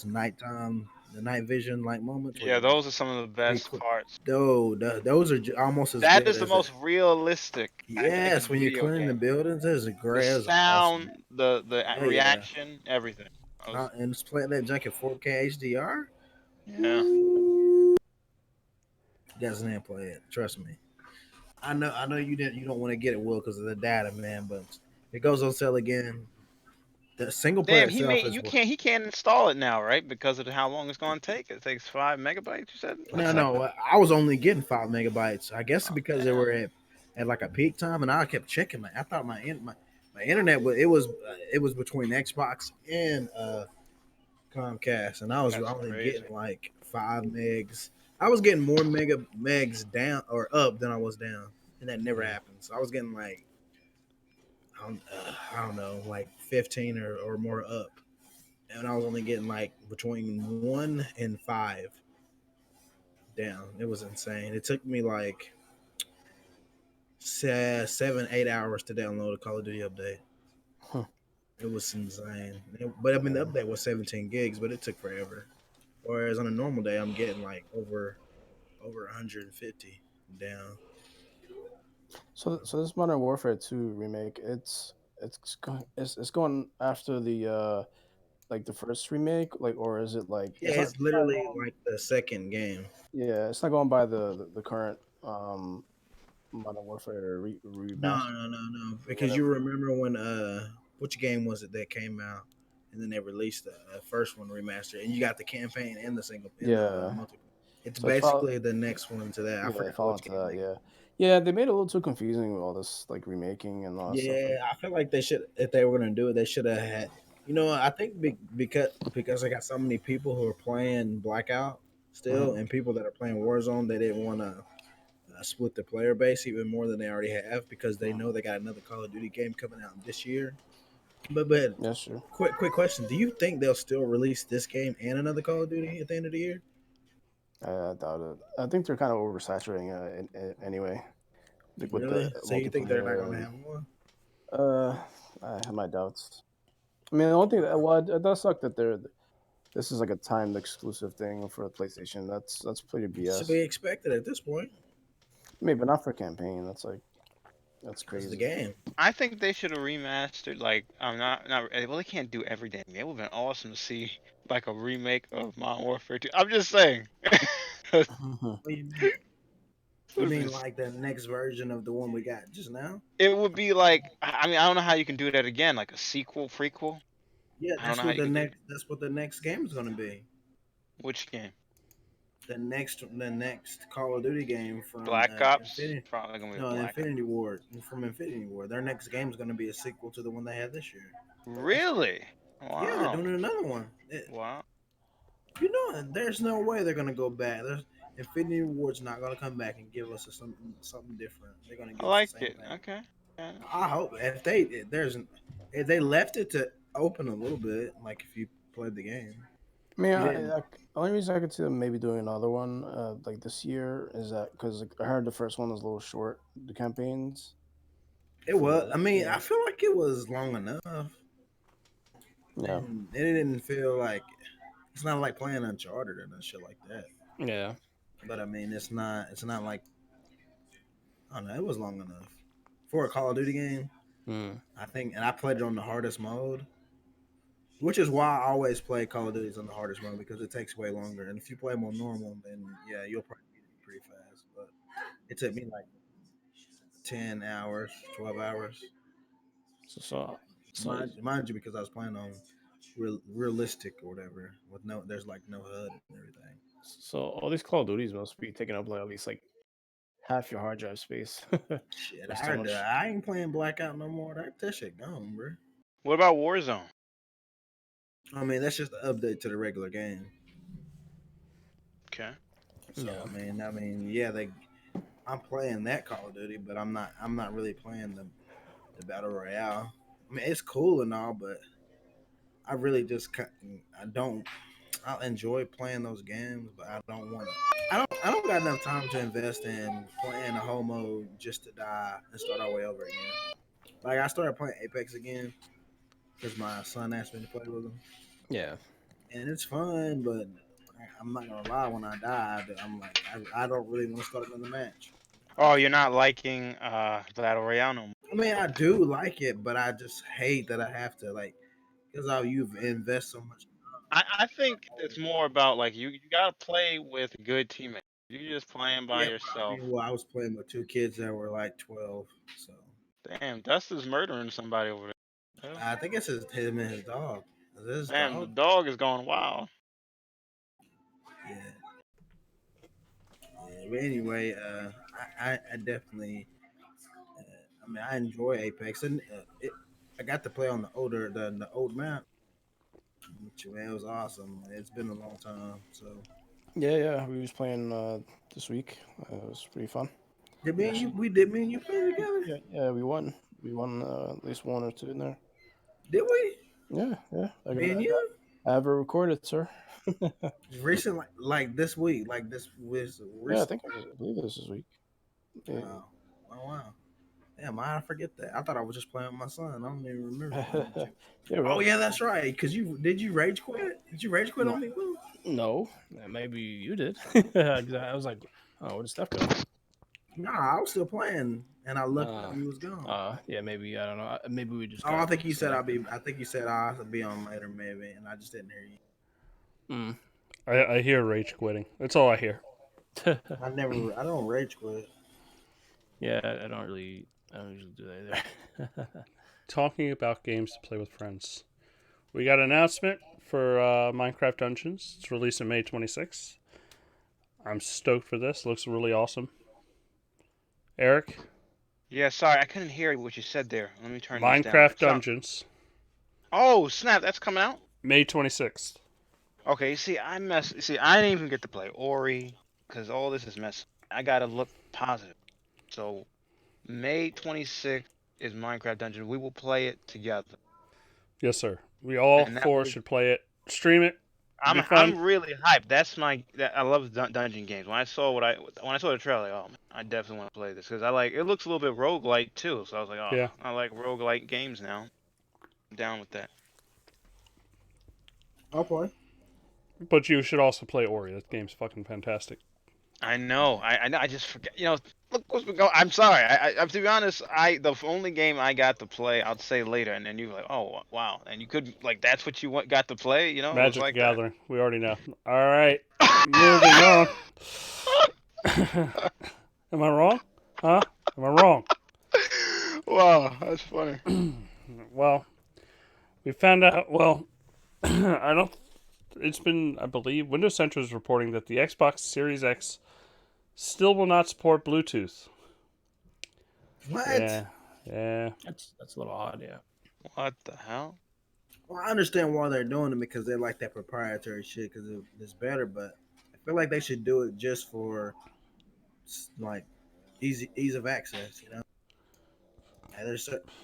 nighttime, the night vision like moments where Yeah, you those are some of the best parts. those are almost as That good is the as it. most realistic, I think, in Yes, a when you're video clearing the game. buildings, there's a The great, is awesome. sound, the Oh yeah, reaction, everything. I was, and it's playing that junk at 4K HDR. yeah. Woo! You guys didn't play it. Trust me. I know you didn't. You don't want to get it, Will, because of the data, man. But it goes on sale again. The single player Damn, he itself made is you can't he can't install it now, right? Because of how long it's gonna take. It takes 5 MB. You said a no, second. no. I was only getting 5 MB. I guess Oh because they damn. were at like a peak time, and I kept checking. I thought my internet was between Xbox and Comcast, and I was That's only crazy. getting like 5 megs. I was getting more megs down or up than I was down, and that never happened. So I was getting like I don't know, like 15 or more up, and I was only getting like between 1 and 5 down. It was insane. It took me like 7 8 hours to download a Call of Duty update. Huh. It was insane. But I mean, the Yeah. update was 17 gigs, but it took forever. Whereas on a normal day, I'm getting like over 150 down. So this Modern Warfare 2 remake, it's going after the like the first remake, like, or is it like Yeah, it's it's not literally going, like the second game. yeah, it's not going by the current Modern Warfare No, remaster no, no, no. or Because you whatever. remember when which game was it that came out, and then they released the first one remastered, and you got the campaign and the single and the Yeah. multiplayer. It's So it's follow basically the next one to that. I yeah, forgot follow which into game that, they. yeah. Yeah, they made it a little too confusing with all this like remaking and all that stuff. Yeah, Like, I feel like they should if they were gonna do it, they should have had. You know, I think because I got so many people who are playing Blackout still, mhm. and people that are playing Warzone, they didn't want to split the player base even more than they already have because they know they got another Call of Duty game coming out this year. But Yeah, sure. quick question: do you think they'll still release this game and another Call of Duty at the end of the year? I doubt it. I think they're kind of oversaturating anyway, like with Really? the So you think they're not multiplayer gonna and have one? uh, I have my doubts. I mean, the only thing that well, it does suck that this is like a timed exclusive thing for the PlayStation. That's pretty It's to BS. be expected at this point. Maybe but not for campaign. That's It's the crazy. game. I think they should have remastered. Like, I'm not. Well, they can't do everything. It would have been awesome to see like a remake of Modern Warfare 2. I'm just saying. It Mhm. What do you mean? You would be mean like the next version of the one we got just now? it would be like, I mean, I don't know how you can do that again, like a sequel, prequel. Yeah, I don't know how you can do it. that's what the next game is gonna be. Which game? The next Call of Duty game from Black Ops? Infinity. Probably gonna be a No, Black Ops. Infinity Ward from Infinity Ward. Their next game is gonna be a sequel to the one they had this year. Really? Yeah, they're Wow. doing another one. Wow. You know, there's no way they're gonna go back. There's Infinity Ward's not gonna come back and give us something different. They're gonna I give us the like same it. thing. Okay. Yeah. I hope if they left it to open a little bit, like if you played the game, I mean, you didn't. the only reason I could see them maybe doing another one like this year is that because like, I heard the first one was a little short, the campaigns It was. for I mean, yeah I feel like it was long enough, yeah and it didn't feel like it's not like playing Uncharted and shit like that. yeah. But I mean, it's not. It's not like I don't know. It was long enough for a Call of Duty game. Mm. I think, and I played it on the hardest mode, which is why I always play Call of Duties on the hardest mode because it takes way longer. And if you play them on normal, then yeah, you'll probably beat it pretty fast. But it took me like 10 hours, 12 hours. So so so Mind you, because I was playing on realistic or whatever with no, there's like no HUD and everything. so all these Call of Duties must be taking up like at least like half your hard drive space. Shit, There's so much. I ain't playing Blackout no more. That shit gone, bro. What about Warzone? I mean, that's just an update to the regular game. Okay. So Yeah. yeah, I'm playing that Call of Duty, but I'm not really playing the battle royale. I mean, it's cool and all, but I really just I don't. I enjoy playing those games, but I don't want to. I don't got enough time to invest in playing a whole mode just to die and start all the way over again. Like I started playing Apex again because my son asked me to play with him, Yeah. and it's fun. But I'm not gonna lie, when I die, I'm like I don't really want to start another match. Oh, you're not liking Battle Royale no more. I mean, I do like it, but I just hate that I have to like because you've invest so much. I think it's more about like you gotta play with good teammates. You just playing by Yeah, but yourself. well, I was playing with two kids that were like 12, so Damn, Dustin's murdering somebody over there. Hell. I think it's him and his dog. Is it his Damn, the dog? dog is going wild. Yeah. Yeah. But anyway, I definitely, I mean, I enjoy Apex, and I got to play on the old map, which man, it was awesome. It's been a long time, so. Yeah. We was playing this week. It was pretty fun. Actually, Did me and you play together? yeah. We won. We won at least one or two in there. Did we? Yeah. Me and you? I have it recorded, sir. Recent, like this week, like this was Yeah, recent. I believe this is week. Yeah. Oh, oh wow. Damn, I forget that. I thought I was just playing with my son. I don't even remember playing with you. Yeah, Oh well, yeah, that's right. Cause you rage quit? Did you rage quit no, on me, boo? no, maybe you did. 'Cause I was like, oh, where did Steph go? Nah, I was still playing, and I looked up, Uh, you was gone. yeah, maybe I don't know. Maybe we just Oh, I got think you said I'll disconnected. be. I think you said I'll be on later, maybe, and I just didn't hear you. Mm. I hear rage quitting. That's all I hear. I don't rage quit. Yeah, I don't usually do that either. Talking about games to play with friends. We got an announcement for Minecraft Dungeons. It's releasing May 26th. I'm stoked for this. Looks really awesome. Eric, Yeah, sorry, I couldn't hear what you said there. Let me turn this down. Minecraft Dungeons, Oh, snap, that's coming out? May 26th. Okay, see, I didn't even get to play Ori, because all this is messy. I gotta look positive. So, May 26th is Minecraft Dungeon. We will play it together. Yes, sir. We all And that four will should play it. Stream it. It'll be fun. I'm really hyped. I love dungeon games. When I saw the trailer, like, oh man, I definitely want to play this because I like it looks a little bit roguelike too. So I was like, oh, Yeah. I like roguelike games now. I'm down with that. I'll play. But you should also play Ori. That game's fucking fantastic. I know. I just forget. Look what's been going. I'm sorry. To be honest, the only game I got to play, I'll say later, and then you were like, oh wow, and you could like that's what got to play. It was Magic the like that. Gathering. We already know. All right. Moving on. Am I wrong? Huh? Am I wrong? Wow, that's funny. Well, we found out. Well, I don't. It's been, I believe, Windows Central is reporting that the Xbox Series X still will not support Bluetooth. What? Yeah. That's a little odd, yeah. What the hell? Well, I understand why they're doing it because they like that proprietary shit because it's better, but I feel like they should do it just for like ease of access. And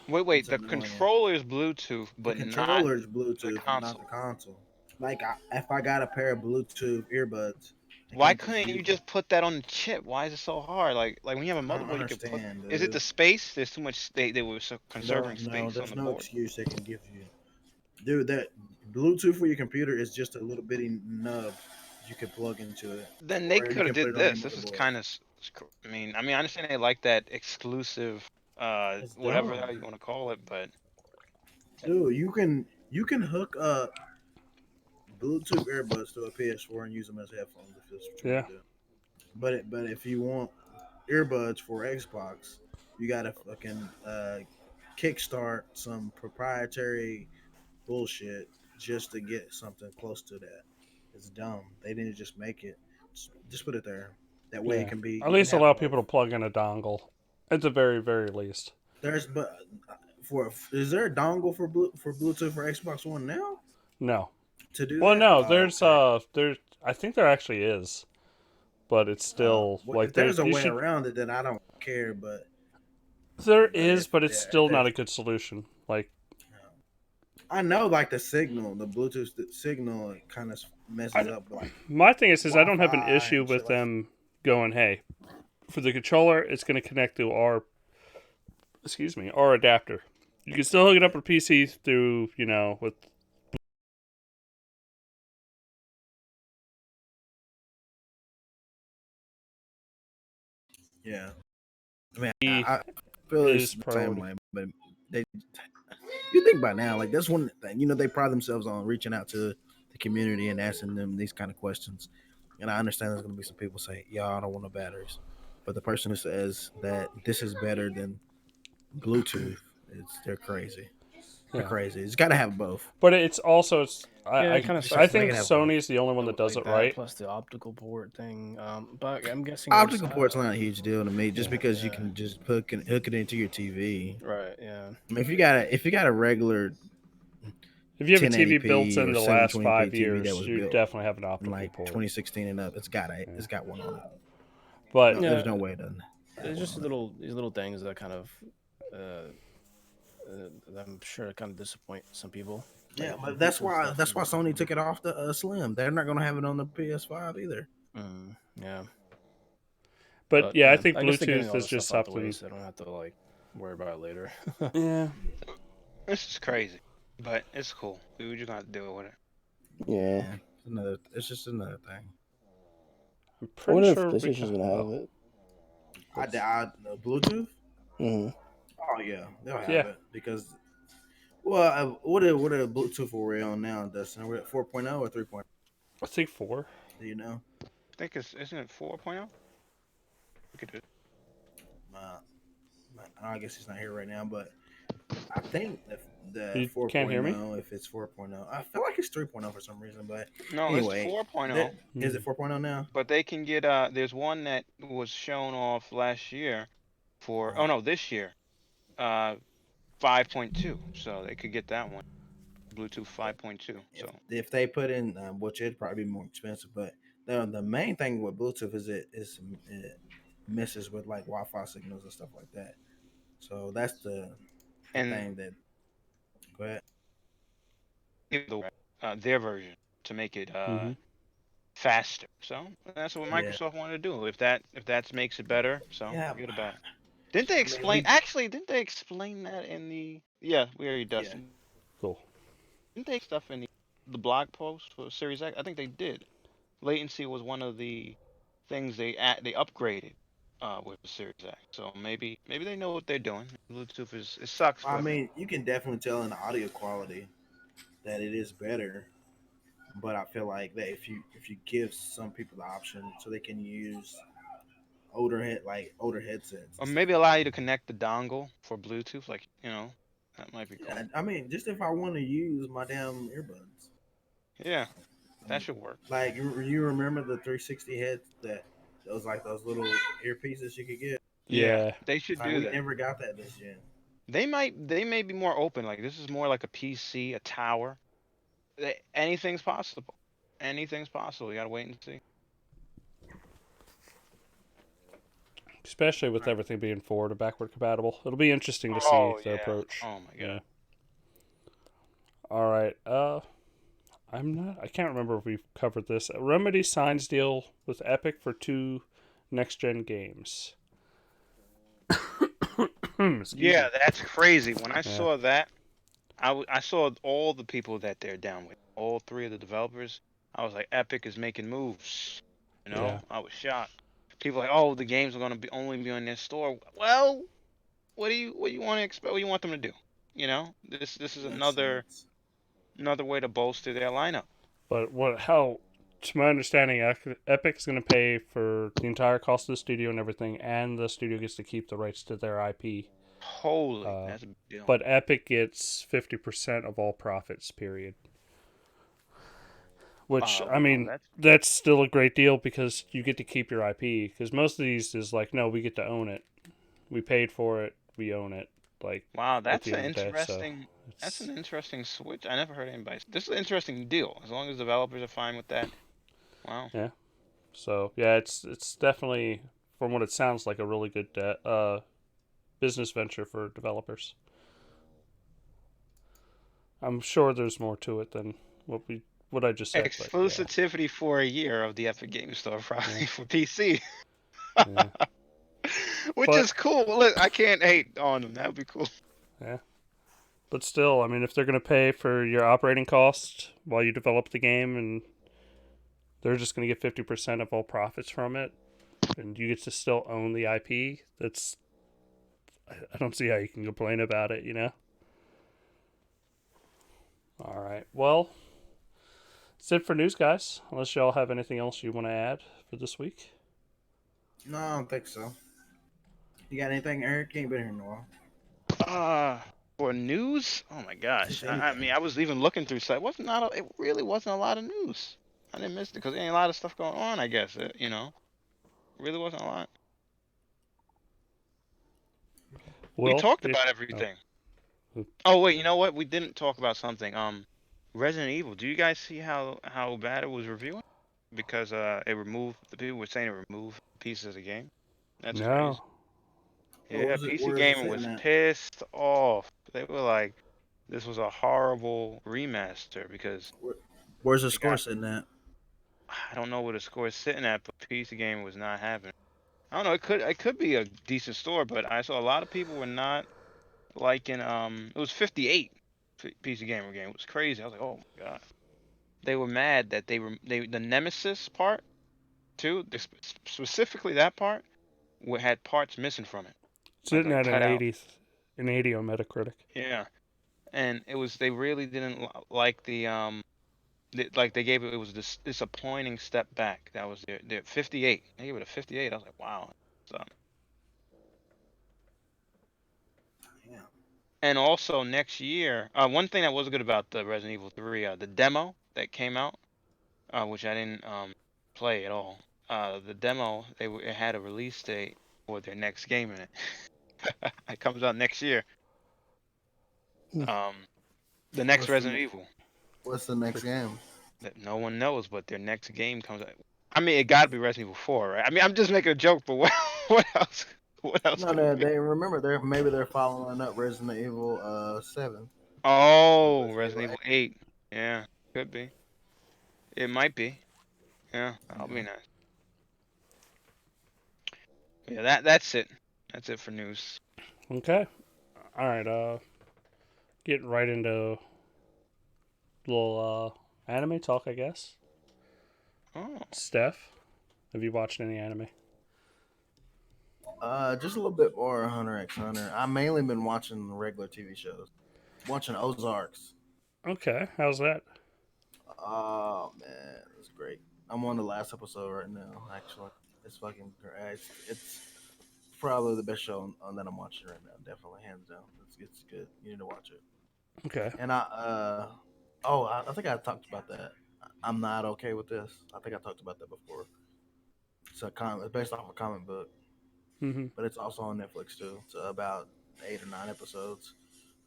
Wait. it's The annoying. controller is Bluetooth, The but not controller is the Bluetooth, not console. the console. Like if I got a pair of Bluetooth earbuds, I Why can't just couldn't you use them. just put that on the chip? Why is it so hard? Like when you have a I don't motherboard, you could put. understand, Is it the dude. space? There's too much. They were so No, conserving no, space on there's the no board. excuse they can give you, dude. That Bluetooth for your computer is just a little bitty nub you can plug into it, Then they or you could have can put did it on your this. This is motherboard. kind of. I mean, I understand they like that exclusive, It's whatever the dumb, hell you want to call it, but dude. You can hook up Bluetooth earbuds to a PS4 and use them as headphones if that's what you Yeah. want to do. But if you want earbuds for Xbox, you gotta fucking kickstart some proprietary bullshit just to get something close to that. It's dumb. They didn't just make it. Just put it there. That way it Yeah. can be. At You can least have allow both. people to plug in a dongle. At the very, very least. There's but for is there a dongle for Bluetooth for Xbox One now No. to do Well, that? no. Oh, There's okay. I think there actually is. but it's still if there's a you way should. around it, then I don't care. But There but is, but it's if still not there's a good solution. Like, I know, like the signal, the Bluetooth signal, it kind of messes up, like my thing is I don't have an Wi-Fi issue and shit with like. them going, hey, for the controller, it's going to connect to our adapter. You can still hook it up to PC through, with. Yeah, I mean, E I feel it's is the same priority. way, but they. You think by now, like that's one thing. They pride themselves on reaching out to the community and asking them these kind of questions. And I understand there's going to be some people say, "Y'all, I don't want no batteries," but the person who says that this is better than Bluetooth, they're crazy. They're Yeah. crazy. It's got to have both. But it's also, Yeah, it I, kind of I sucks. They think can have Sony both. is the only one that does Like it that right. plus the optical port thing. But I'm guessing there's Optical port's not a huge deal to me, just because you yeah. can just hook it into your TV. Right. Yeah. I mean, if you got a regular If you have a TV built 1080p in or the last 720p 5 TV that years, was you built definitely have an in optical like port. 2016 and up, Yeah. it's got one on it. But No, Yeah. there's no way to have It's one just on it. these little things that kind of uh, I'm sure kind of disappoint some people. Yeah, Like but Bluetooth stuff that's why is- Sony took it off the Slim. They're not gonna have it on the PS5 either. Yeah. But But yeah, I yeah, think I guess they're getting Bluetooth all is this just stuff out the way, something. so I don't have to like worry about it later. Yeah. This is crazy, but it's cool. We just gonna have to deal with it. Yeah. It's just another thing. I'm I pretty wonder if sure we PlayStation's can. gonna have Oh, it. Bluetooth. Mm-hmm. Oh yeah, they'll have yeah. it because what are Bluetooth are we on now, Dustin? We're at 4.0 or 3.0. I think 4. Do you know? I think isn't it 4.0? Look at it. Uh, I guess he's not here right now, but I think the You can't hear me? 4.0, if it's 4.0, I feel like it's 3.0 for some reason. But No, it's anyway, 4.0. is it 4.0 now? But they can get there's one that was shown off last year for Uh, this year. 5.2. So they could get that one. Bluetooth 5.2. So if they put in, which it'd probably be more expensive, but the main thing with Bluetooth is it messes with like Wi-Fi signals and stuff like that. So that's the and thing that. Go ahead. their version to make it Mm-hmm. faster. So that's what Yeah, Microsoft wanted to do. If that makes it better, so yeah. forget about it. Didn't they I mean, explain? Actually, didn't they explain that in the? Yeah, we already yeah. Dustin. Cool. Didn't they stuff in the blog post for Series X? I think they did. Latency was one of the things they upgraded with the Series X. So maybe they know what they're doing. Bluetooth it sucks, I but mean, you can definitely tell in the audio quality that it is better, but I feel like that if you give some people the option so they can use older headsets or and stuff maybe like allow you that. to connect the dongle for Bluetooth, like that might be cool. I mean, just if I want to use my damn earbuds. Yeah, I that mean, should work. like you remember the 360 heads that those like those little earpieces you could get. Yeah, Yeah. they should Like do we that. never got that this year. They may be more open. Like this is more like a PC, a tower. Anything's possible. Anything's possible. You gotta wait and see. Especially with everything being forward and backward compatible. It'll be interesting to see Oh their yeah. approach. Oh my Yeah. god. All right. I can't remember if we've covered this. Remedy signs deal with Epic for 2 next gen games. Excuse Yeah, me. that's crazy. When I Yeah. saw that, I saw all the people that they're down with. All three of the developers. I was like, Epic is making moves. Yeah. I was shocked. People like, oh, the games are gonna be only be on their store. Well, what do you want to expect? What do you want them to do? This is Makes sense. another way to bolster their lineup. But to my understanding, Epic's going to pay for the entire cost of the studio and everything, and the studio gets to keep the rights to their IP. Holy, Uh, that's a big deal. but Epic gets 50% of all profits, period. Which, I mean, that's still a great deal because you get to keep your IP. Because most of these is like, no, we get to own it. We paid for it. We own it. Like, Wow, at the end of the day. So that's an interesting switch. I never heard anybody. This is an interesting deal. As long as developers are fine with that. Wow. yeah. So yeah, it's definitely, from what it sounds like, a really good business venture for developers. I'm sure there's more to it than what I just said, but yeah, Exclusivity for a year of the Epic Game Store, yeah, probably for PC, yeah. which But is cool. Look, I can't hate on them. That would be cool. yeah, but still, I mean, if they're gonna pay for your operating cost while you develop the game, and they're just gonna get 50% of all profits from it, and you get to still own the IP, I don't see how you can complain about it. All right, well, that's it for news, guys. Unless y'all have anything else you want to add for this week. No, I don't think so. You got anything, Eric? You ain't been here in a while. Uh, for news, oh my Just gosh. I anything. mean, I was even looking through. So it really wasn't a lot of news. I didn't miss it because there ain't a lot of stuff going on. I guess really wasn't a lot. We Well, talked it, about oh, everything. Oh wait, you know what? We didn't talk about something. Resident Evil. Do you guys see how bad it was reviewing? Because it removed the people were saying it removed pieces of the game. That's crazy. no. What Yeah, was it? PC Where is it Gamer sitting was at? pissed off. They were like, this was a horrible remaster because Where's the they score got. sitting at? I don't know where the score is sitting at, but PC Gamer was not having it. I don't know. It could be a decent store, but I saw a lot of people were not liking. It was 58 PC Gamer game. It was crazy. I was like, oh my god. They were mad that they the Nemesis part too. Specifically that part had parts missing from it, Sitting like at cut out. an 80 on Metacritic. Yeah, and they really didn't like like they gave it was this disappointing step back. That was their 58. They gave it a 58. I was like, wow. So, Yeah. and also next year, one thing that was good about the Resident Evil 3, the demo that came out, which I didn't play at all. The demo it had a release date for their next game in it. It comes out next year. Hmm. Um, the next What's the Resident next? Evil What's the next game? that no one knows, but their next game comes out. I mean, it got to be Resident Evil 4, right? I mean, I'm just making a joke, but what what else? What else No, could it be? they remember they're following up Resident Evil 7. Oh, Resident Evil Resident Evil 8. 8. Yeah, could be. It might be. Yeah, that'll be Yeah. nice. Yeah, that's it. That's it for news. Okay. All right. Getting right into little anime talk, I guess. Oh, Steph, have you watched any anime? Just a little bit more Hunter x Hunter. I mainly been watching the regular TV shows. Watching Ozarks. Okay. How's that? Oh man, it's great. I'm on the last episode right now. Actually, it's fucking great. It's probably the best show that I'm watching right now. Definitely, hands down. It's good. You need to watch it. Okay. And I think I talked about that. I'm not okay with this. I think I talked about that before. It's based off a comic book, Mm-hmm. but it's also on Netflix too. It's about 8 or 9 episodes,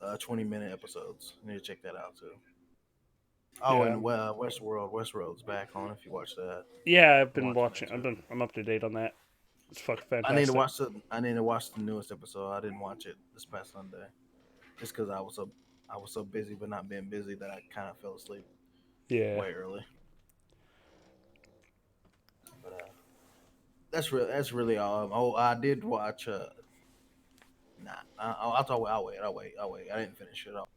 20-minute episodes. You need to check that out too. Oh, Yeah. and Westworld's back on if you watch that. Yeah, I've I'm been watching that watching. too. I'm up to date on that. It's fucking I need to fantastic. watch the newest episode. I didn't watch it this past Sunday, just because I was so busy, but not being busy that I kind of fell asleep Yeah. way early. But that's really all. Oh, I did watch. Nah, I'll talk. I'll wait. I didn't finish it all.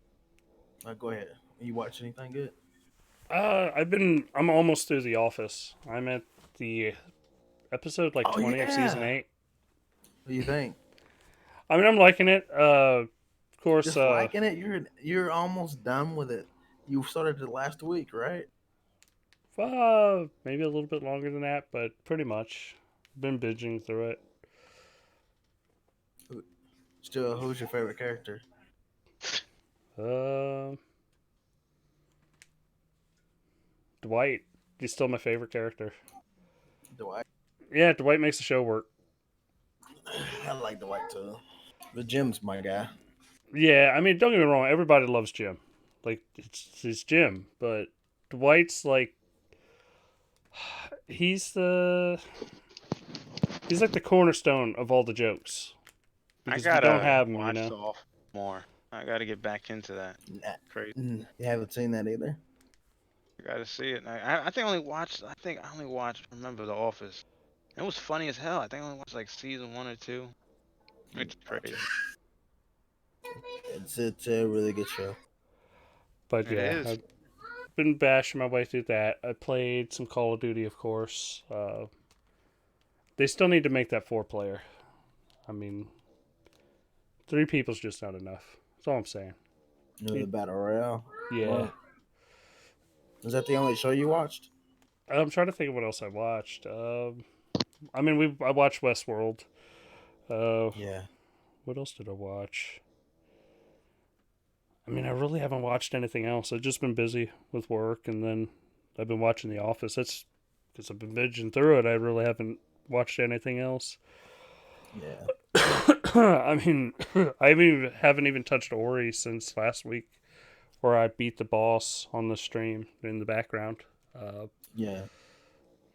Go ahead. You watch anything good? I'm almost through The Office. I'm at the episode like Oh 20 of season yeah. 8. What do you think? I mean, I'm liking it. Of course, Just liking it? You're almost done with it. You started it last week, right? maybe a little bit longer than that, but pretty much been binging through it. Still, who's your favorite character? Uh, Dwight. He's still my favorite character. Dwight. Yeah, Dwight makes the show work. I like Dwight too. The Jim's my guy. Yeah, I mean, don't get me wrong. Everybody loves Jim. Like, it's Jim. But Dwight's like... He's like the cornerstone of all the jokes. I Because if you don't gotta have him, watch The Office more. I gotta get back into that. Nah, Crazy. you haven't seen that either. I gotta see it. I think I only watched. I think I only watched. Remember The Office? It was funny as hell. I think I only watched like season 1 or 2. It's crazy. It's a really good show. But It yeah, is. I've been bashing my way through that. I played some Call of Duty, of course. They still need to make that 4-player. I mean, 3 people's just not enough. That's all I'm saying. You know, the Battle Royale. Yeah. Well, is that the only show you watched? I'm trying to think of what else I watched. I mean, I watched Westworld. Yeah. What else did I watch? I mean, I really haven't watched anything else. I've just been busy with work, and then I've been watching The Office. That's because I've been binging through it. I really haven't watched anything else. Yeah. I mean, haven't even touched Ori since last week, where I beat the boss on the stream in the background. Yeah.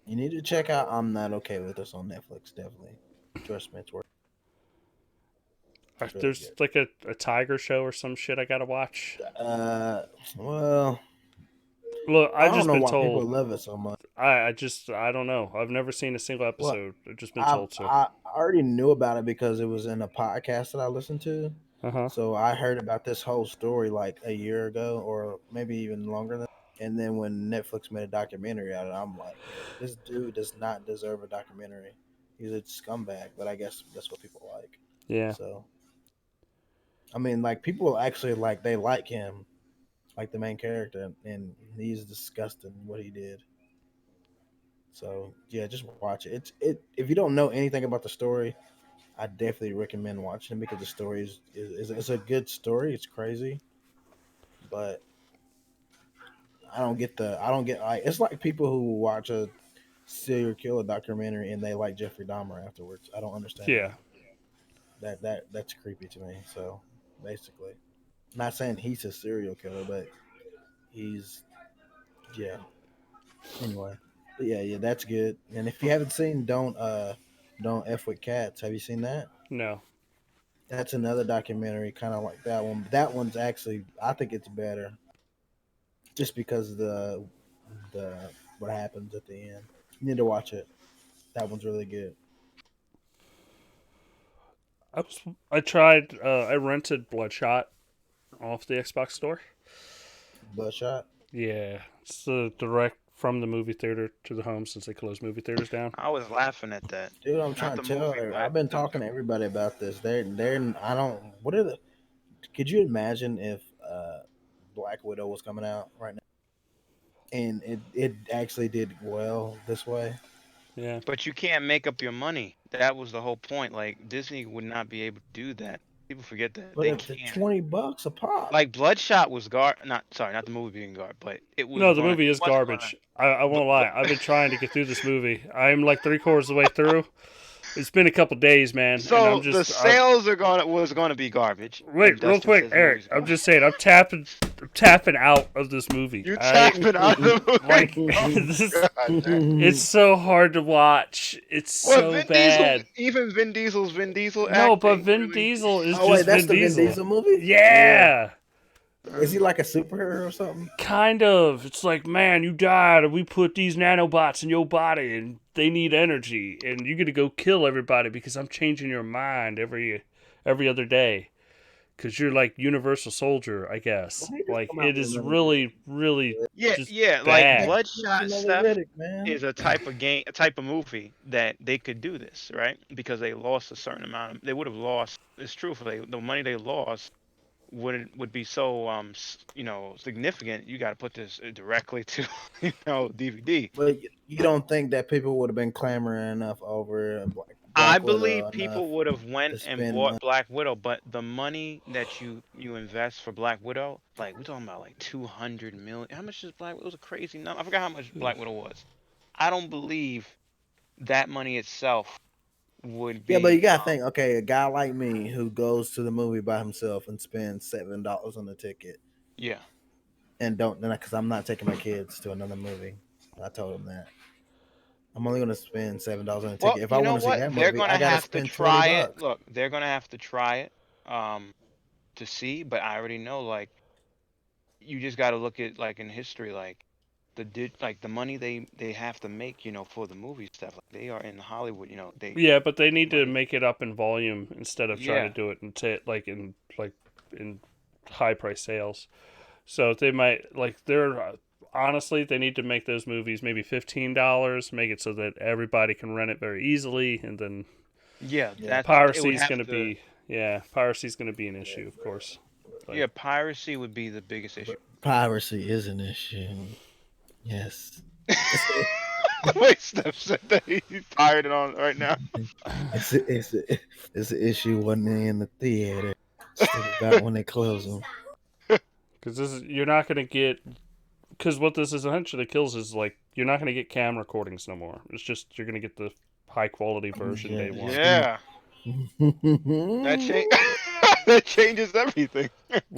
You need to check out I'm Not Okay With This on Netflix, definitely. Trust me, it's worth It's really There's like a tiger show or some shit I gotta watch. good. Well, Look, I I've don't just know been why people told. love it so much. I don't know. I've never seen a single Well, episode. I've just been I told to. I already knew about it because it was in a podcast that I listened to. Uh huh. So I heard about this whole story like a year ago, or maybe even longer than. And then when Netflix made a documentary out of it, I'm like, this dude does not deserve a documentary. He's a scumbag, but I guess that's what people like. Yeah. So, I mean, like people actually like they like him, like the main character, and he's disgusting what he did. So yeah, just watch it. If you don't know anything about the story, I definitely recommend watching it because the story is it's a good story. It's crazy, but I don't get like it's like people who watch a serial killer documentary and they like Jeffrey Dahmer afterwards. I don't understand Yeah. that. That's creepy to me. So basically, not saying he's a serial killer, but he's yeah. Anyway, but yeah, that's good. And if you haven't seen Don't F with Cats, have you seen that? No. That's another documentary, kind of like that one. That one's actually, I think it's better, just because of the what happens at the end. You need to watch it. That one's really good. I tried. I rented Bloodshot off the Xbox store. Bloodshot. Yeah, it's direct from the movie theater to the home since they closed movie theaters down. I was laughing at that. Dude, I'm Not trying the to tell movie, her. but I've been the talking to everybody about this. They're. I don't. What are the? Could you imagine if Black Widow was coming out right now, and it actually did well this way? Yeah. But you can't make up your money. That was the whole point. Like Disney would not be able to do that. People forget that But they if the can't. $20 a pop, Like Bloodshot was not sorry, not the movie being but it was No, the gonna. movie It is wasn't gonna. garbage. I won't lie. I've been trying to get through this movie. I'm like 3/4 of the way through. It's been a couple days, man, and So the sales was gonna be garbage, and wait, real Dustin quick, says the Eric. movie's I'm garbage. just saying. I'm tapping out of this movie. You I tapping out of the like movie? Oh, this. God, damn. It's so hard to watch. It's Well, so Vin Diesel, bad. even Vin Diesel's Vin Diesel No, but acting Vin really. Diesel is oh wait, just that's Vin the Vin Diesel. Diesel movie. Yeah. Is he like a superhero or something? Kind of. It's like, man, you died, and we put these nanobots in your body, and they need energy, and you got to go kill everybody because I'm changing your mind every other day, because you're like Universal Soldier, I guess. Why he just Like come out it with is another really, really Yeah, just yeah, like bad. It's Bloodshot another stuff Riddick, man. is a type of game, a type of movie that they could do this, right? Because they lost a certain amount of, they would have lost. It's true for the money they lost would be so significant. You got to put this directly to DVD. But you don't think that people would have been clamoring enough over I Black believe Widow enough people would have went to and spend bought money? Black Widow, but the money that you invest for Black Widow, like we're talking about like 200 million. How much is Black Widow? It was a crazy number. I forgot how much Black Widow was. I don't believe that money itself would Yeah, but be. you gotta think. Okay, a guy like me who goes to the movie by himself and spends $7 on the ticket, Yeah. and don't because I'm not taking my kids to another movie. I told him that. I'm only gonna spend $7 on a Well, ticket. If I you know want to see what? that They're movie, I gonna gotta have to spend 20 try it. bucks. Look, they're gonna have to try it, to see. But I already know, like, you just got to look at like in history, like like the money they have to make, for the movie stuff. Like they are in Hollywood, they Yeah, but they need to money. make it up in volume instead of trying to Yeah, do it in in high price sales. So they might they're honestly they need to make those movies maybe $15, make it so that everybody can rent it very easily, and then yeah. Yeah, That's it piracy would is have going to to. be piracy is going to be an issue, of course. But Yeah, piracy would be the biggest issue. piracy is an issue. Yes. The way Steph said that he's tired it on right now. It's an issue when they're in the theater. Still about when they close them. because you're not going to get because what this essentially kills is like you're not going to get camera recordings no more. It's just you're going to get the high quality version Yeah, day it's one, just gonna. Yeah, that change that changes everything.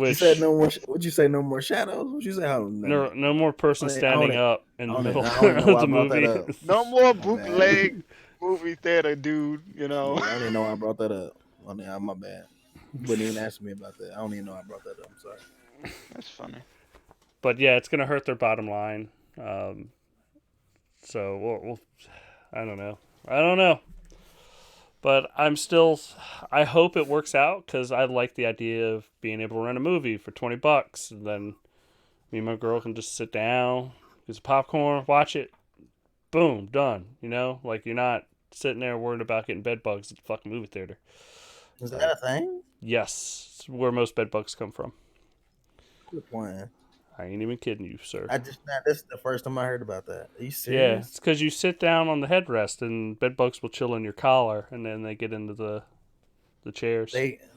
You said which no more. What'd you say? No more shadows. What'd you say? Oh, no. no more person I don't. standing up in the middle I don't even know of why I the brought that movie. up. No more My bad. bootleg movie theater, dude. Yeah, I don't even know why I brought that up. My bad. You wouldn't even ask me about that. I don't even know why I brought that up. I'm sorry. That's funny. But yeah, it's going to hurt their bottom line. Um, so I don't know. I don't know. But I hope it works out because I like the idea of being able to rent a movie for $20, and then me and my girl can just sit down, get some popcorn, watch it, boom, done. Like you're not sitting there worried about getting bed bugs at the fucking movie theater. Is Like, that a thing? yes, it's where most bed bugs come from. Good point. I ain't even kidding you, sir. This is the first time I heard about that. Are you Yeah, serious? it's because you sit down on the headrest and bed bugs will chill in your collar, and then they get into the chairs.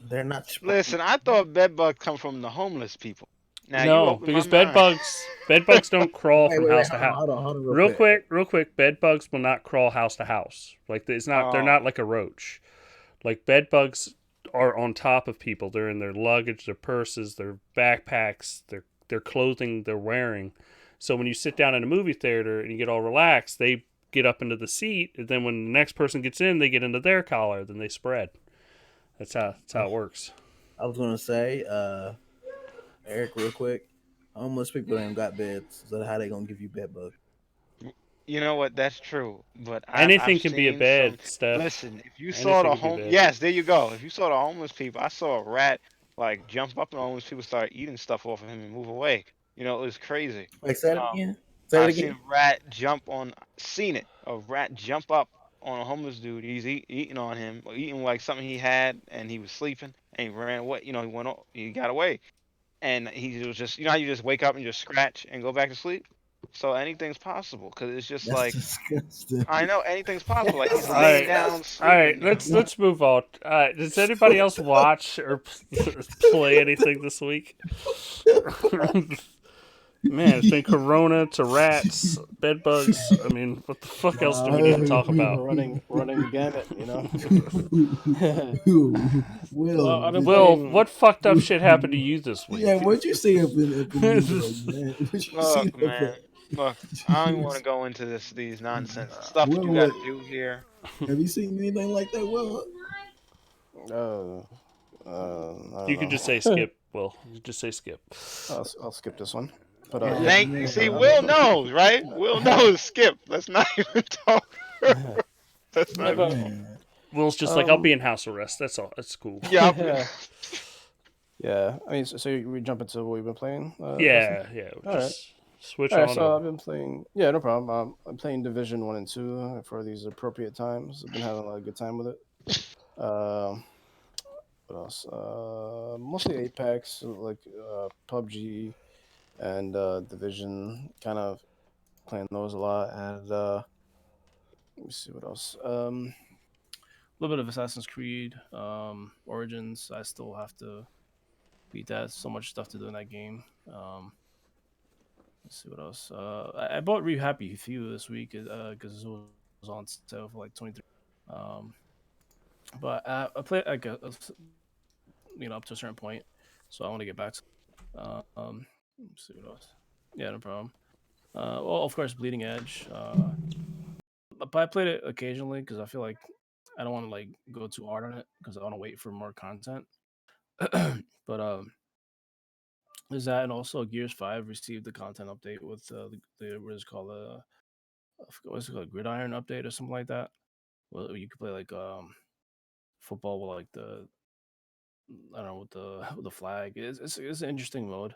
They're not. Listen, I thought bed bugs come from the homeless people. Now you No, open my because mind. bed bugs don't crawl Wait, from wait, wait. house to house. Hold on, real Real quick, bed bugs will not crawl house to house. Like they're Oh, not like a roach. Like bed bugs are on top of people. They're in their luggage, their purses, their backpacks, their clothing they're wearing. So when you sit down in a movie theater and you get all relaxed, they get up into the seat, and then when the next person gets in, they get into their collar, then they spread. That's how it works. I was gonna say, Eric, real quick. Homeless people ain't got beds, so how they gonna give you bed bugs? you know what? That's true. But I've Anything can be a seen some. bed, Steph. Listen, if you saw Anything the can be a home, bed. yes, there you go. If you saw the homeless people, I saw a rat like jump up on homeless people, start eating stuff off of him and move away. It was crazy. Wait, say it Um, again. Say it I've seen again. a rat jump on, seen it. A rat jump up on a homeless dude. He's eating on him, or eating like something he had, and he was sleeping, and he ran away. He went, he got away, and he was just, how you just wake up and just scratch and go back to sleep. So anything's possible, because it's just That's like, disgusting. I know anything's possible. Like he's All laying right, down all right. sleeping. Let's move on. Does anybody else watch or play anything this week? Man, it's been Corona to rats, bed bugs. I mean, what the fuck else do we need to talk about? running the gamut, Will, I've been Will, playing. what fucked up shit happened to you this week? yeah, what'd you see up in New York, man? What you see Look, up man. at? Look, I don't even want to go into these nonsense stuff that Will, you got to do here. have you seen anything like that? Will, Uh, I You don't can know. just say skip. Will, you just say skip. I'll skip this one. But yeah, yeah. Thank you. See, Will knows, right? Will knows. Skip. Let's not even talk. Let's Yeah, not even but talk. man. Will's just like, I'll be in house arrest. That's all. That's cool. Yeah. yeah. I mean, so we jump into what we've been playing. Dustin? Yeah. All right. Just switch All right. on So over. I've been playing. Yeah, no problem. I'm playing Division 1 and 2 for these appropriate times. I've been having a lot of good time with it. What else? Mostly Apex, like PUBG and Division. Kind of playing those a lot, and let me see what else. A little bit of Assassin's Creed, Origins. I still have to beat that. So much stuff to do in that game. Let's see what else. I bought Re Happy Few this week because it was on sale for like 23. Um, but I play like up to a certain point, so I want to get back to. Let's see what else. Yeah, no problem. Well, of course, Bleeding Edge. but I played it occasionally because I feel like I don't want to like go too hard on it because I want to wait for more content. But there's that, and also Gears 5 received the content update with the what is it called, I forgot what's it called, Gridiron update or something like that. Well, you could play like football with like the, I don't know, with the flag. It's an interesting mode.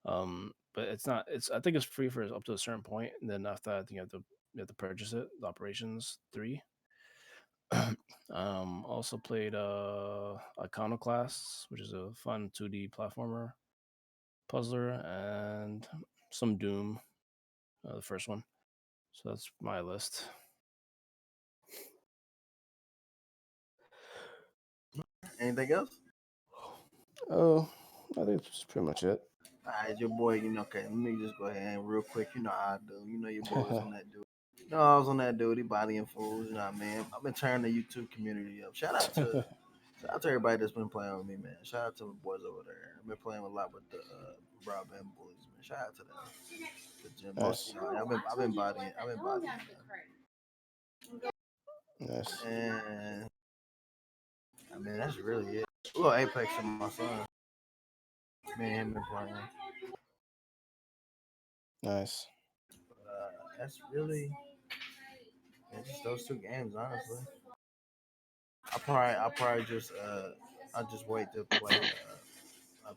But it's not. It's, I think it's free for up to a certain point, and then after that, I think you have to purchase it. The Operations 3. Also played Iconoclasts, which is a fun 2D platformer puzzler, and some Doom, the first one. So that's my list. Anything else? Oh, I think that's pretty much it. All right, your boy. Okay. Let me just go ahead and real quick. You know how I do. You know your boy was on that dude. No, I was on that duty, bodying fools. You know what I mean? I've been turning the YouTube community up. Shout out to everybody that's been playing with me, man. Shout out to my boys over there. I've been playing a lot with the broadband boys, man. Shout out to them. The gym, most, Nice. you know, I've been bodying. Nice. And I mean that's really it. A little Apex and my son. Me and him been playing. Nice. That's really just those two games, honestly. I'll probably just I'll just wait to play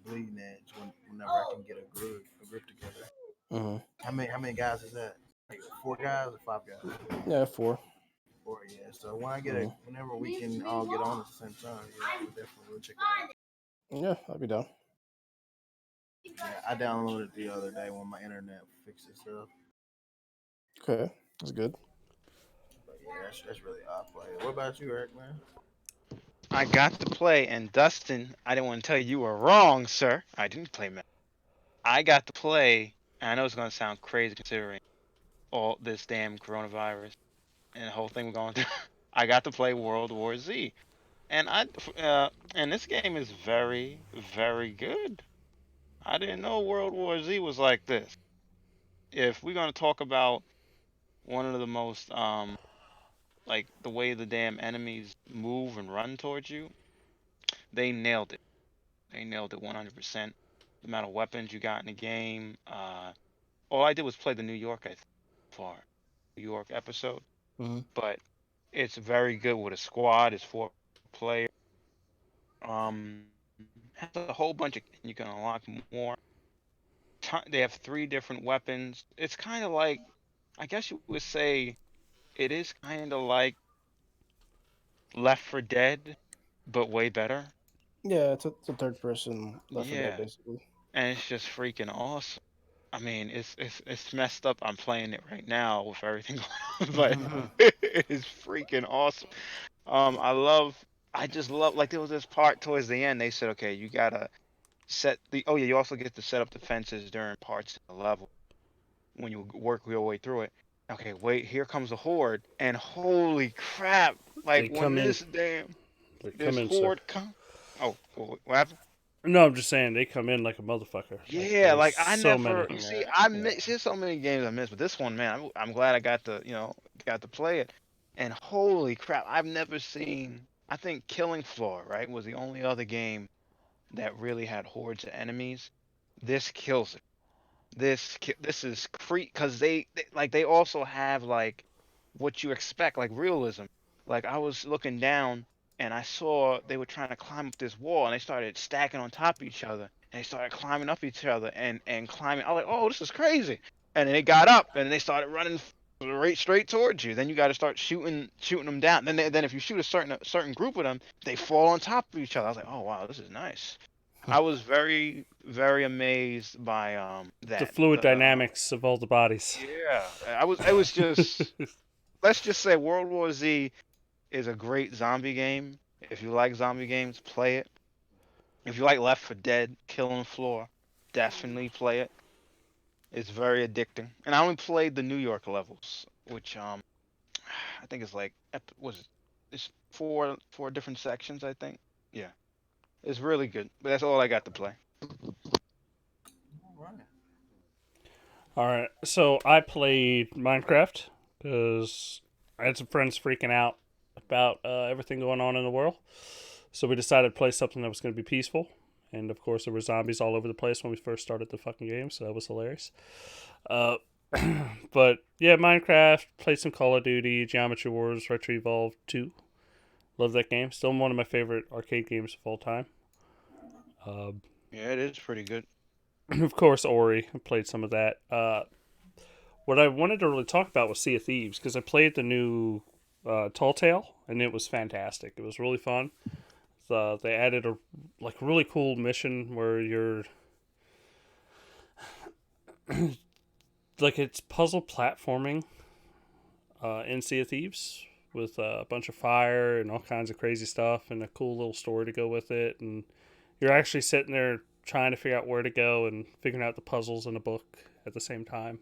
Bleeding Edge whenever I can get a group together. Mm-hmm. How many guys is that? Like 4 guys or 5 guys? Yeah, 4. 4, yeah. So when I get Mhm. whenever we can all get on at the same time, we'll check it out. Yeah, I'll be down. Yeah, I downloaded it the other day when my internet fixed itself. Okay, that's good. But yeah, that's really how I play it. What about you, Eric, man? I got to play, and Dustin, I didn't want to tell you were wrong, sir. I didn't play Mac. I got to play, and I know it's gonna sound crazy considering all this damn coronavirus and the whole thing we're going through. I got to play World War Z, and and this game is very, very good. I didn't know World War Z was like this. If we're gonna talk about one of the most like the way the damn enemies move and run towards you, they nailed it. They nailed it 100%. The amount of weapons you got in the game. All I did was play the New York, I think, far New York episode, Mm-hmm. but it's very good with a squad. It's 4 players. Um, has a whole bunch of you can unlock more. They have 3 different weapons. It's kind of like, I guess you would say, it is kind of like Left for Dead, but way better. Yeah, it's a third person Left 4 Dead Yeah, basically. and it's just freaking awesome. I mean, it's messed up. I'm playing it right now with everything going on, but it is freaking awesome. I love. I just love, like, there was this part towards the end. They said, okay, you gotta set the. Oh yeah, you also get to set up defenses during parts of the level when you work your way through it. Okay, wait, here comes the horde, and holy crap! Like They when come in. They this come in, sir. horde come. Oh, what happened? No, I'm just saying they come in like a motherfucker. Like Yeah, there's like I so never. many. You see, Yeah. I Yeah. miss. There's so many games I missed, but this one, man, I'm glad I got to, got to play it. And holy crap, I've never seen. I think Killing Floor, right, was the only other game that really had hordes of enemies. This kills it. This is because they also have like what you expect, like realism. Like I was looking down and I saw they were trying to climb up this wall and they started stacking on top of each other and they started climbing up each other and climbing. I was like, oh, this is crazy. And then they got up and they started running right straight towards you. Then you got to start shooting them down. Then if you shoot a certain group of them, they fall on top of each other. I was like, oh wow, this is nice. I was very, very amazed by The that. fluid The dynamics of all the bodies. Yeah, I was. It was just. Let's just say World War Z is a great zombie game. If you like zombie games, play it. If you like Left 4 Dead, Killing Floor, definitely play it. It's very addicting. And I only played the New York levels, which I think it's like was it? It's four different sections, I think. Yeah, it's really good. But that's all I got to play. All right. All right, so I played Minecraft because I had some friends freaking out about everything going on in the world. So we decided to play something that was going to be peaceful. And of course, there were zombies all over the place when we first started the fucking game, so that was hilarious. Uh, but yeah, Minecraft, played some Call of Duty, Geometry Wars, Retro Evolved 2. Love that game. Still one of my favorite arcade games of all time. Yeah, it is pretty good. Of course, Ori. I played some of that. What I wanted to really talk about was Sea of Thieves because I played the new Tall Tale and it was fantastic. It was really fun. They added a really cool mission where you're like it's puzzle platforming in Sea of Thieves with a bunch of fire and all kinds of crazy stuff and a cool little story to go with it. And you're actually sitting there trying to figure out where to go and figuring out the puzzles in a book at the same time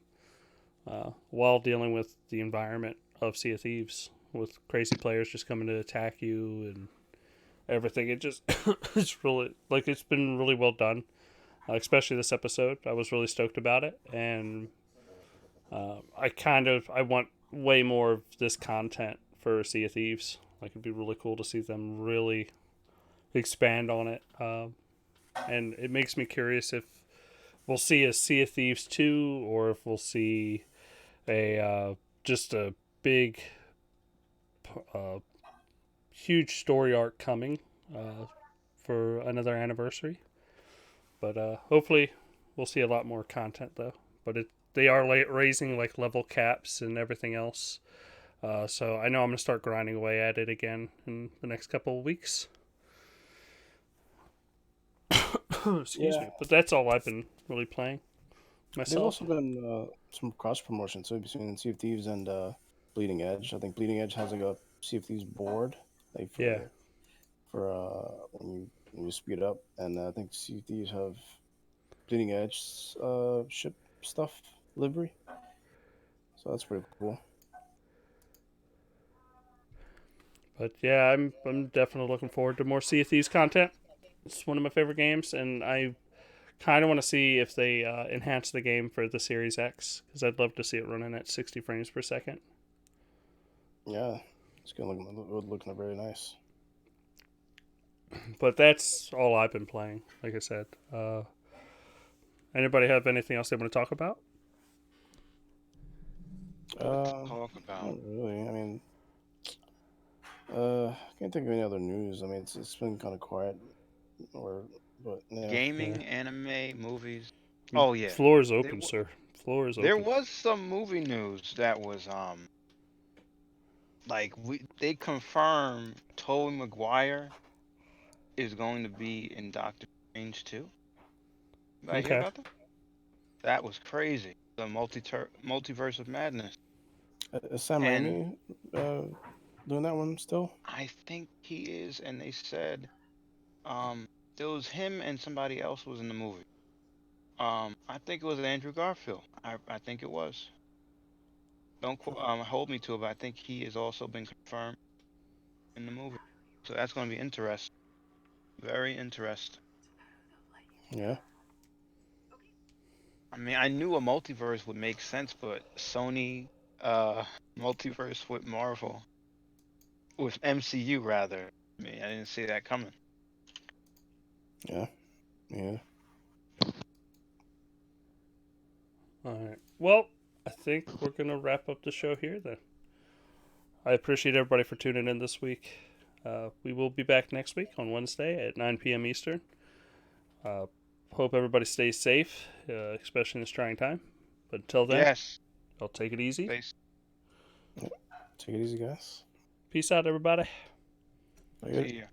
while dealing with the environment of Sea of Thieves with crazy players just coming to attack you and everything. It just it's really it's been really well done, especially this episode. I was really stoked about it, and I want way more of this content for Sea of Thieves. Like it'd be really cool to see them really expand on it, and it makes me curious if we'll see a Sea of Thieves 2 or if we'll see a just a big huge story arc coming for another anniversary. But hopefully we'll see a lot more content though. But they are raising level caps and everything else. So I know I'm gonna start grinding away at it again in the next couple of weeks. Excuse me. But that's all I've been really playing myself. There's also been some cross promotion too between Sea of Thieves and Bleeding Edge. I think Bleeding Edge has a Sea of Thieves board, for when you speed up, and I think Sea of Thieves have Bleeding Edge ship stuff livery. So that's pretty cool. But yeah, I'm definitely looking forward to more Sea of Thieves content. It's one of my favorite games, and I kind of want to see if they enhance the game for the Series X because I'd love to see it running at 60 frames per second. Yeah, it's looking very nice. But that's all I've been playing. Like I said, anybody have anything else they want to talk about? Talk about. Not really. I mean, can't think of any other news. I mean, it's been kind of quiet, but yeah. Gaming, anime, movies. Oh yeah, Floor is open, sir. Floor is open. there was some movie news that was they confirmed Tobey Maguire is going to be in Doctor Strange 2. I hear about that? That was crazy. The multiverse of madness. Is Sam Raimi doing that one still? I think he is, and they said there was him and somebody else was in the movie. I think it was Andrew Garfield. I think it was. Don't hold me to it, but I think he has also been confirmed in the movie. So that's going to be interesting. Very interesting. Yeah. I mean, I knew a multiverse would make sense, but Sony multiverse with Marvel, with MCU rather. I mean, I didn't see that coming. Yeah. All right. Well, I think we're going to wrap up the show here then. I appreciate everybody for tuning in this week. We will be back next week on Wednesday at 9 p.m. Eastern. Hope everybody stays safe, especially in this trying time. But until then, Yes. I'll take it easy. Take it easy, guys. Peace out, everybody. Later. See ya.